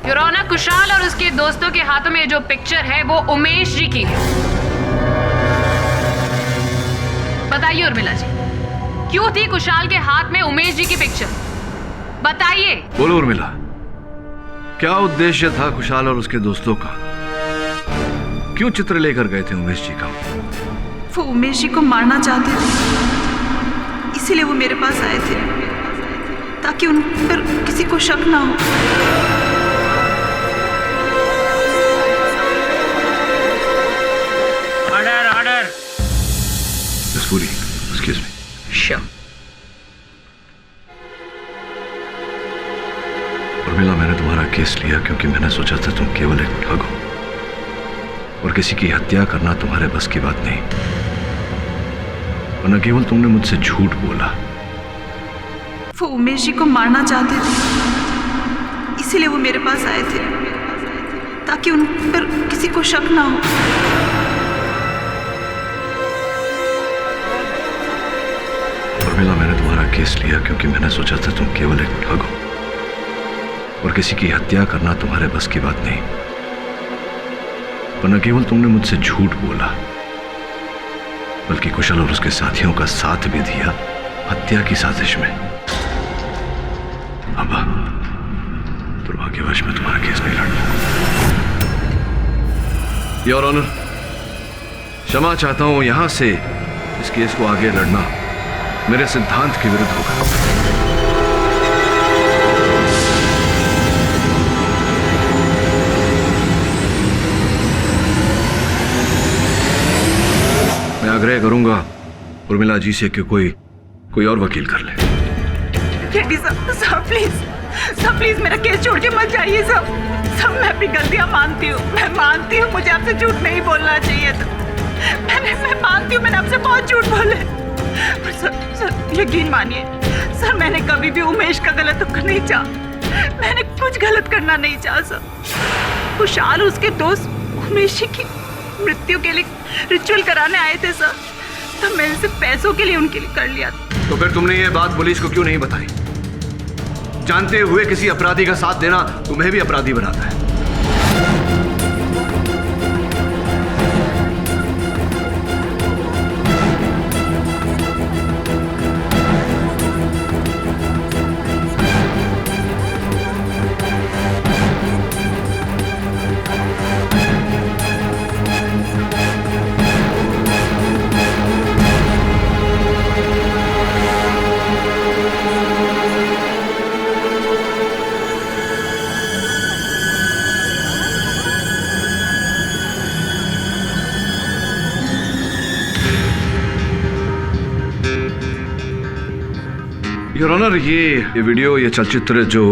योर ऑनर, कुशाल और उसके दोस्तों के हाथों में जो पिक्चर है वो उमेश जी की है। बताइए उर्मिला जी, क्यों थी कुशाल के हाथ में उमेश जी की पिक्चर? बताइए। बोलो उर्मिला, क्या उद्देश्य था कुशाल और उसके दोस्तों का? क्यों चित्र लेकर गए थे उमेश जी का? वो उमेश जी को मारना चाहते थे, इसीलिए वो मेरे पास आए थे ताकि उन पर किसी को शक ना हो। Order order. Miss Puri, excuse me. Sure. Urmila, मैंने तुम्हारा केस लिया क्योंकि मैंने सोचा था तुम केवल एक ठग हो और किसी की हत्या करना तुम्हारे बस की बात नहीं। और न केवल तुमने मुझसे झूठ बोला, वो उमेश जी को मारना चाहते थे, इसीलिए वो मेरे पास आए थे ताकि उन पर किसी को शक ना हो। उर्मिला, मैंने तुम्हारा केस लिया क्योंकि मैंने सोचा था तुम केवल एक ठग हो और किसी की हत्या करना तुम्हारे बस की बात नहीं। पर न केवल तुमने मुझसे झूठ बोला, बल्कि कुशल और उसके साथियों का साथ भी दिया हत्या की साजिश में। अब दुर्भाग्यवश मैं तुम्हारा केस नहीं लड़ पाऊंगा। योर ऑनर, क्षमा चाहता हूं, यहां से इस केस को आगे लड़ना मेरे सिद्धांत के विरुद्ध होगा। मैं आग्रह करूंगा उर्मिला जी से कि कोई और वकील कर ले। सर प्लीज मेरा केस छोड़ के मत जाइए सब। मैं अपनी गलतियां मानती हूँ, मैं मानती हूँ मुझे आपसे झूठ नहीं बोलना चाहिए था। मैं मानती हूँ मैंने आपसे बहुत झूठ बोले, पर सर यकीन मानिए सर, मैंने कभी भी उमेश का गलत नहीं चाहा। मैंने कुछ गलत करना नहीं चाहा सर। खुशहाल उसके दोस्त उमेश जी की मृत्यु के लिए रिचुअल कराने आए थे सर, तब मैंने सिर्फ पैसों के लिए उनके लिए कर लिया। तो फिर तुमने ये बात पुलिस को क्यों नहीं बताई? जानते हुए किसी अपराधी का साथ देना तुम्हें भी अपराधी बनाता है। योर ऑनर, ये वीडियो, ये चलचित्र जो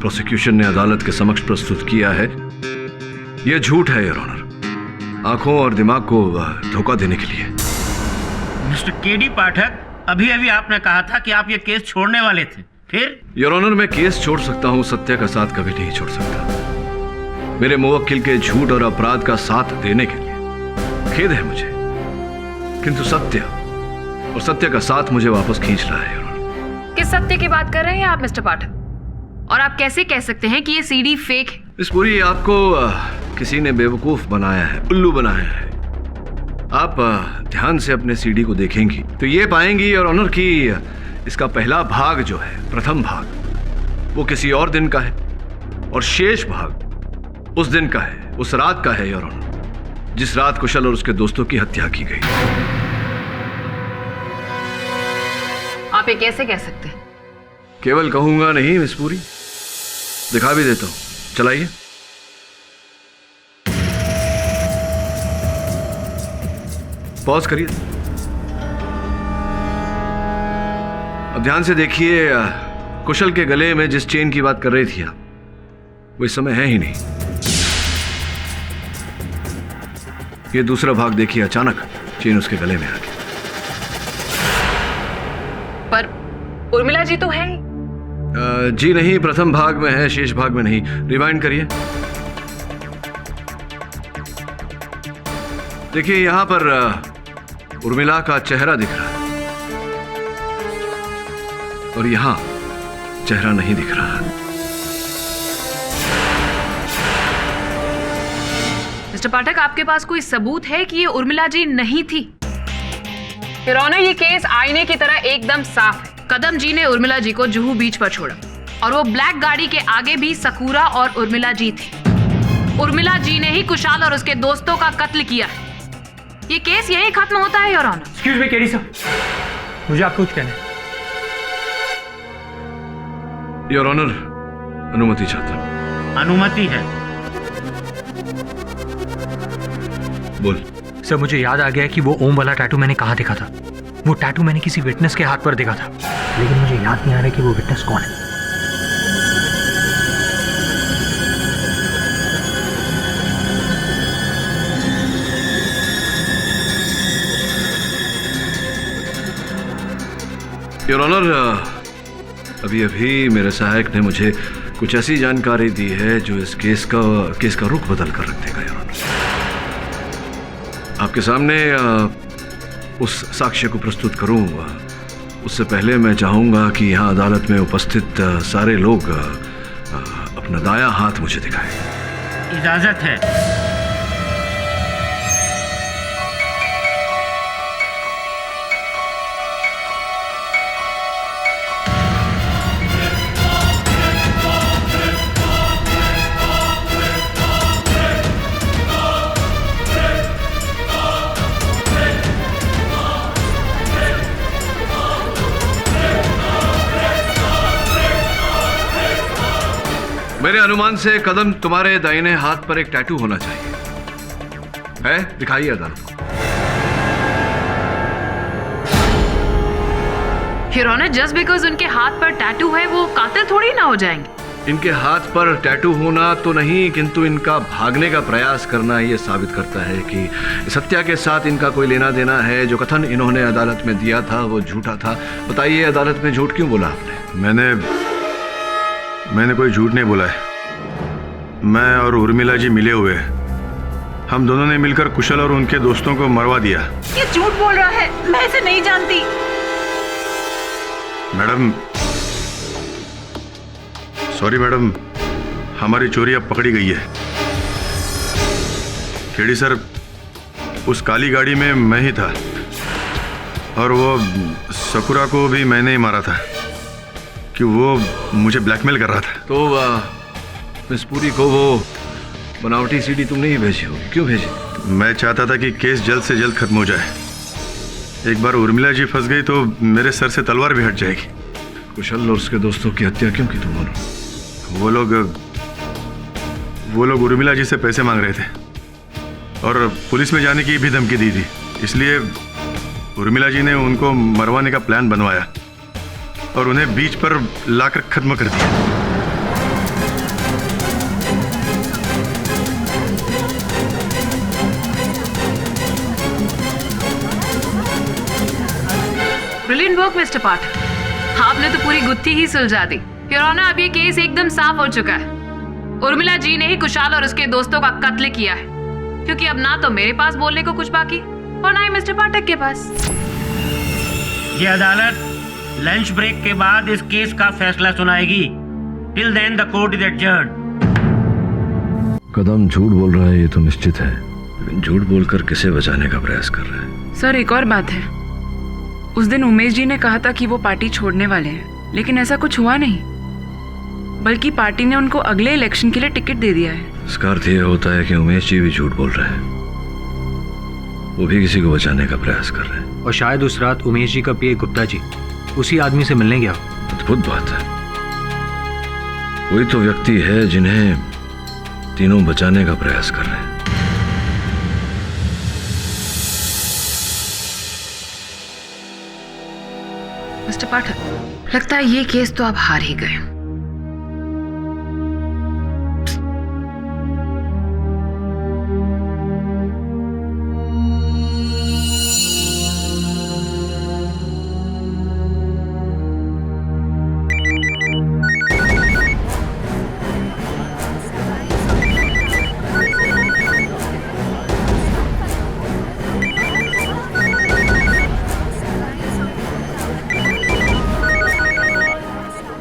प्रोसिक्यूशन ने अदालत के समक्ष प्रस्तुत किया है, ये झूठ है योर ऑनर, आंखों और दिमाग को धोखा देने के लिए। मिस्टर केडी पाठक, अभी अभी आपने कहा था कि आप ये केस छोड़ने वाले थे, फिर? योर ऑनर, मैं केस छोड़ सकता हूं, सत्य का साथ कभी नहीं छोड़ सकता। मेरे मुवक्किल के झूठ और अपराध का साथ देने के लिए खेद है मुझे, किंतु सत्य और सत्य का साथ मुझे वापस खींच रहा है। किस सत्य की बात कर रहे हैं आप मिस्टर पाठक? और आप कैसे कह सकते हैं कि ये सीडी फेक है? इस पूरी आपको किसी ने बेवकूफ बनाया है, उल्लू बनाया है। आप ध्यान से अपने सीडी को देखेंगी तो ये पाएंगी योर ऑनर कि इसका पहला भाग जो है, प्रथम भाग, वो किसी और दिन का है और शेष भाग उस दिन का है, उस रात का है योर ऑनर, जिस रात कुशल और उसके दोस्तों की हत्या की गई। आप ये कैसे कह सकते हैं? केवल कहूंगा नहीं मिस पूरी, दिखा भी देता हूं, चलाइए। पॉज करिए। अब ध्यान से देखिए, कुशल के गले में जिस चेन की बात कर रही थी आप, वो इस समय है ही नहीं। ये दूसरा भाग देखिए, अचानक चेन उसके गले में आ गई। पर उर्मिला जी तो है ही। जी नहीं, प्रथम भाग में है, शेष भाग में नहीं। रिवाइंड करिए। देखिए यहां पर उर्मिला का चेहरा दिख रहा है और यहां चेहरा नहीं दिख रहा। मिस्टर पाठक, आपके पास कोई सबूत है कि ये उर्मिला जी नहीं थी? योर ऑनर, ये केस आईने की तरह एकदम साफ है। कदम जी ने उर्मिला जी को जुहू बीच पर छोड़ा और वो ब्लैक गाड़ी के आगे भी सकूरा और उर्मिला जी थी। उर्मिला जी ने ही कुशाल और उसके दोस्तों का कत्ल किया है। ये केस यहीं खत्म होता है your honour. Excuse me KD sir, मुझे आपको कुछ कहना है। योर ऑनर, अनुमति चाहता हूं। अनुमति है? बोल। सर, मुझे याद आ गया कि वो ओम वाला टैटू मैंने कहाँ देखा था। वो टैटू मैंने किसी विटनेस के हाथ पर देखा था, लेकिन मुझे याद नहीं आ रहा कि वो विटनेस कौन है। योर ऑनर, अभी अभी मेरे सहायक ने मुझे कुछ ऐसी जानकारी दी है जो इस केस का रुख बदल कर रख देगा। योर ऑनर, आपके सामने उस साक्ष्य को प्रस्तुत करूं उससे पहले मैं चाहूंगा कि यहाँ अदालत में उपस्थित सारे लोग अपना दायां हाथ मुझे दिखाएं। इजाजत है। मेरे अनुमान से कदम तुम्हारे दाहिने हाथ पर एक टैटू होना चाहिए। है? दिखाइए अदालत को। योर ऑनर, जस्ट बिकॉज उनके हाथ पर टैटू है वो कातिल थोड़ी ना हो जाएंगे। इनके हाथ पर टैटू होना तो नहीं, किंतु इनका भागने का प्रयास करना ये साबित करता है कि इस हत्या के साथ इनका कोई लेना देना है। जो कथन इन्होंने अदालत में दिया था वो झूठा था। बताइए अदालत में झूठ क्यों बोला आपने? मैंने कोई झूठ नहीं बोला है। मैं और उर्मिला जी मिले हुए हैं। हम दोनों ने मिलकर कुशल और उनके दोस्तों को मरवा दिया। ये झूठ बोल रहा है, मैं इसे नहीं जानती। मैडम, सॉरी मैडम, हमारी चोरी अब पकड़ी गई है। केडी सर, उस काली गाड़ी में मैं ही था और वो सकुरा को भी मैंने ही मारा था कि वो मुझे ब्लैकमेल कर रहा था। तो मिस पुरी को वो बनावटी सीडी तुमने ही भेजी होगी, क्यों भेजी? मैं चाहता था कि केस जल्द से जल्द खत्म हो जाए। एक बार उर्मिला जी फंस गई तो मेरे सर से तलवार भी हट जाएगी। कुशल और उसके दोस्तों की हत्या क्यों की तुमने? वो लोग उर्मिला जी से पैसे मांग रहे थे और पुलिस में जाने की भी धमकी दी थी। इसलिए उर्मिला जी ने उनको मरवाने का प्लान बनवाया और उन्हें बीच पर लाकर खत्म कर दिया। ब्रिलियंट वर्क मिस्टर पाठक, आपने तो पूरी गुत्थी ही सुलझा दी। योर ऑनर, अब ये केस एकदम साफ हो चुका है। उर्मिला जी ने ही कुशाल और उसके दोस्तों का कत्ल किया है, क्योंकि अब ना तो मेरे पास बोलने को कुछ बाकी और ना ही मिस्टर पाठक के पास। ये अदालत लंच ब्रेक के बाद इस केस का फैसला सुनाएगी। Till then the court is adjourned. Kadam झूठ बोल रहा है ये तो निश्चित है, लेकिन झूठ बोलकर किसे बचाने का प्रयास कर रहा है? सर, एक और बात है। उस दिन उमेश जी ने कहा था कि वो पार्टी छोड़ने वाले हैं, लेकिन ऐसा कुछ हुआ नहीं, बल्कि पार्टी ने उनको अगले इलेक्शन के लिए टिकट दे दिया है। इसका अर्थ ये होता है कि उमेश जी भी झूठ बोल रहे हैं, वो भी किसी को बचाने का प्रयास कर रहे हैं। और शायद उस रात उमेश जी का पीए गुप्ता जी उसी आदमी से मिलने गया। अद्भुत बात है, वही तो व्यक्ति है जिन्हें तीनों बचाने का प्रयास कर रहे हैं। मिस्टर पाठक, लगता है ये केस तो आप हार ही गए।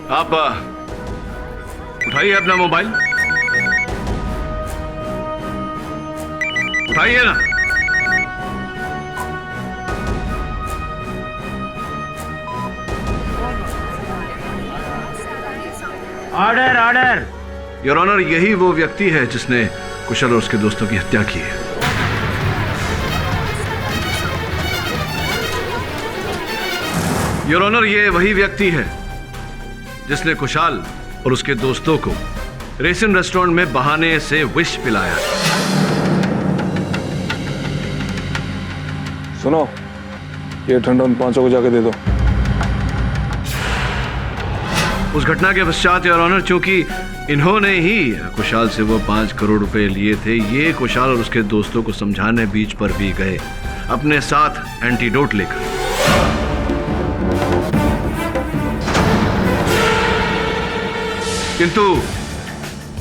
आप उठाइए अपना मोबाइल, उठाइए ना। Order order. योर ऑनर, यही वो व्यक्ति है जिसने कुशल और उसके दोस्तों की हत्या की है। योर ऑनर, ये वही व्यक्ति है जिसने कुशाल और उसके दोस्तों को रेसिन रेस्टोरेंट में बहाने से विष पिलाया। सुनो, ये ठंडा उन 500 को जाके दे दो। उस घटना के पश्चात योर ऑनर, चूंकि इन्होंने ही कुशाल से वो 5 करोड़ रुपए लिए थे, ये कुशाल और उसके दोस्तों को समझाने बीच पर भी गए अपने साथ एंटीडोट लेकर। किंतु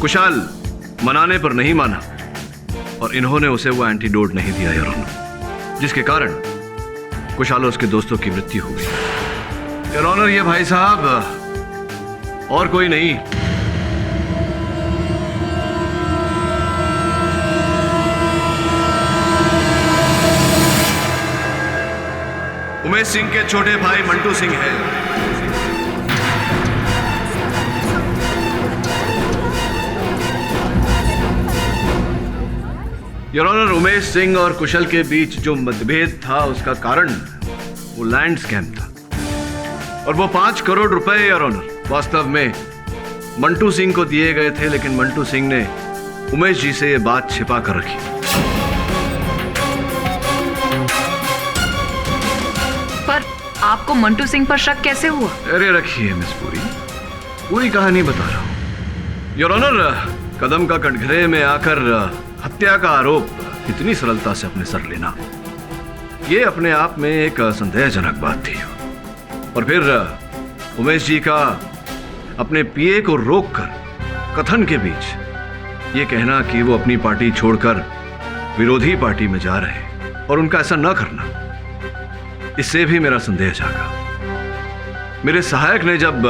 कुशाल मनाने पर नहीं माना और इन्होंने उसे वो एंटीडोट नहीं दिया योर ऑनर, जिसके कारण कुशाल और उसके दोस्तों की मृत्यु हो गई। योर ऑनर, ये भाई साहब और कोई नहीं, उमेश सिंह के छोटे भाई मंटू सिंह है। योर ऑनर, उमेश सिंह और कुशल के बीच जो मतभेद था उसका कारण वो लैंड स्कैम था और वो 5 करोड़ रुपए योर ऑनर वास्तव में मंटू सिंह को दिए गए थे, लेकिन मंटू सिंह ने उमेश जी से ये बात छिपा कर रखी। पर आपको मंटू सिंह पर शक कैसे हुआ? अरे रखिए मिस पूरी कहानी बता रहा हूं। योर ऑनर, कदम का कटघरे में आकर हत्या का आरोप इतनी सरलता से अपने सर लेना, ये अपने आप में एक संदेहजनक बात थी। और फिर उमेश जी का अपने पीए को रोककर कथन के बीच ये कहना कि वो अपनी पार्टी छोड़कर विरोधी पार्टी में जा रहे हैं और उनका ऐसा न करना, इससे भी मेरा संदेह जागा। मेरे सहायक ने जब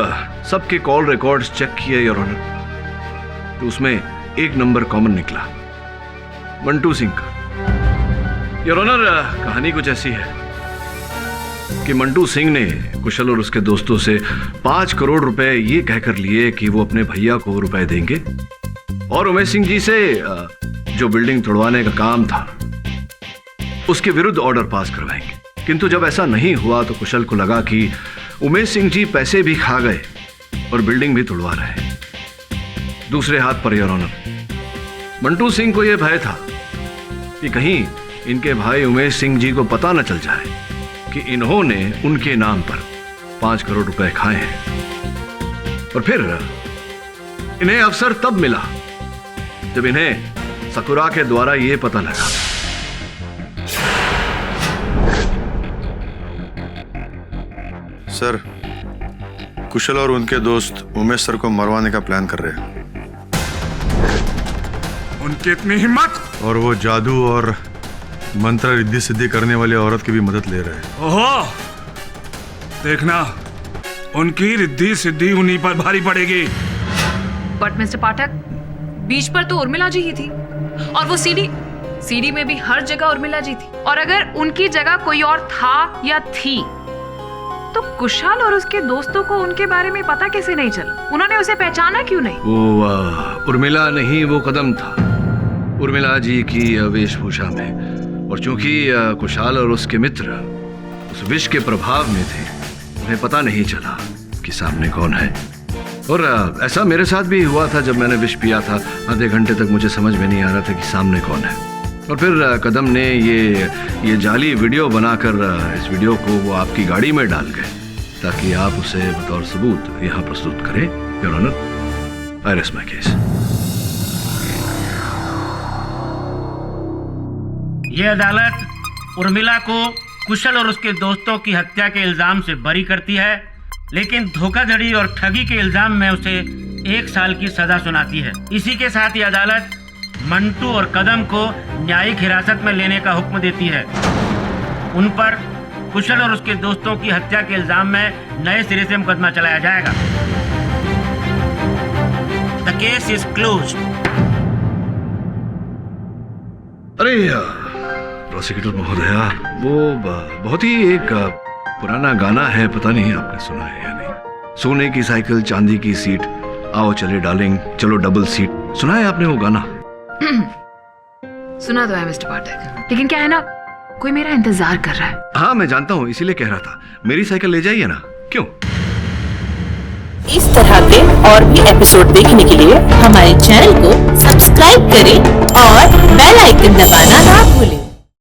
सबके कॉल रिकॉर्ड्स चेक किए योर ऑनर, तो उसमें एक नंबर कॉमन निकला, मंटू सिंह का। योर ऑनर, कहानी कुछ ऐसी है कि मंटू सिंह ने कुशल और उसके दोस्तों से 5 करोड़ रुपए ये कहकर लिए कि वो अपने भैया को रुपए देंगे और उमेश सिंह जी से जो बिल्डिंग तोड़वाने का काम था उसके विरुद्ध ऑर्डर पास करवाएंगे। किंतु जब ऐसा नहीं हुआ तो कुशल को लगा कि उमेश सिंह जी पैसे भी खा गए और बिल्डिंग भी तोड़वा रहे हैं। दूसरे हाथ per your honour, Mantu Singh को यह भय था कि कहीं इनके भाई उमेश सिंह जी को पता न चल जाए कि इन्होंने उनके नाम पर 5 करोड़ रुपए खाए हैं। और फिर इन्हें अवसर तब मिला जब इन्हें सकुरा के द्वारा यह पता लगा सर, कुशल और उनके दोस्त उमेश सर को मरवाने का प्लान कर रहे हैं। उनकी इतनी हिम्मत! और वो जादू और मंत्र रिद्धि सिद्धि करने वाली औरत की भी मदद ले रहे हैं। ओहो, देखना उनकी रिद्धि सिद्धि उन्हीं पर भारी पड़ेगी। बट मिस्टर पाठक, बीच पर तो उर्मिला जी ही थी और वो सीडी में भी हर जगह उर्मिला जी थी। और अगर उनकी जगह कोई और था या थी तो कुशाल और उसके दोस्तों को उनके बारे में पता कैसे नहीं चला? उन्होंने उसे पहचाना क्यों नहीं? वो उर्मिला नहीं, वो कदम था उर्मिला जी की वेशभूषा में। और चूंकि कुशाल और उसके मित्र उस विष के प्रभाव में थे, उन्हें पता नहीं चला कि सामने कौन है। और ऐसा मेरे साथ भी हुआ था जब मैंने विष पिया था। आधे घंटे तक मुझे समझ में नहीं आ रहा था कि सामने कौन है। और फिर कदम ने ये जाली वीडियो बनाकर इस वीडियो को वो आपकी गाड़ी में डाल गए ताकि आप उसे बतौर सबूत यहाँ प्रस्तुत करें। Your honour, I rest my case. ये अदालत उर्मिला को कुशल और उसके दोस्तों की हत्या के इल्जाम से बरी करती है, लेकिन धोखाधड़ी और ठगी के इल्जाम में उसे 1 साल की सजा सुनाती है। इसी के साथ ये अदालत मंटू और कदम को न्यायिक हिरासत में लेने का हुक्म देती है। उन पर कुशल और उसके दोस्तों की हत्या के इल्जाम में नए सिरे से मुकदमा चलाया जाएगा। The case is closed. अरे प्रोसिक्यूटर महोदया, वो बहुत ही एक पुराना गाना है, पता नहीं आपने सुना है या नहीं। सोने की साइकिल चांदी की सीट, आओ चले डार्लिंग चलो डबल सीट। सुना है आपने वो गाना? सुना तो है मिस्टर पाठक, लेकिन क्या है ना, कोई मेरा इंतजार कर रहा है। हाँ मैं जानता हूँ, इसीलिए कह रहा था मेरी साइकिल ले जाइए ना। क्यों? इस तरह के और भी एपिसोड देखने के लिए हमारे चैनल को सब्सक्राइब करें और बेल आइकन दबाना ना भूलें।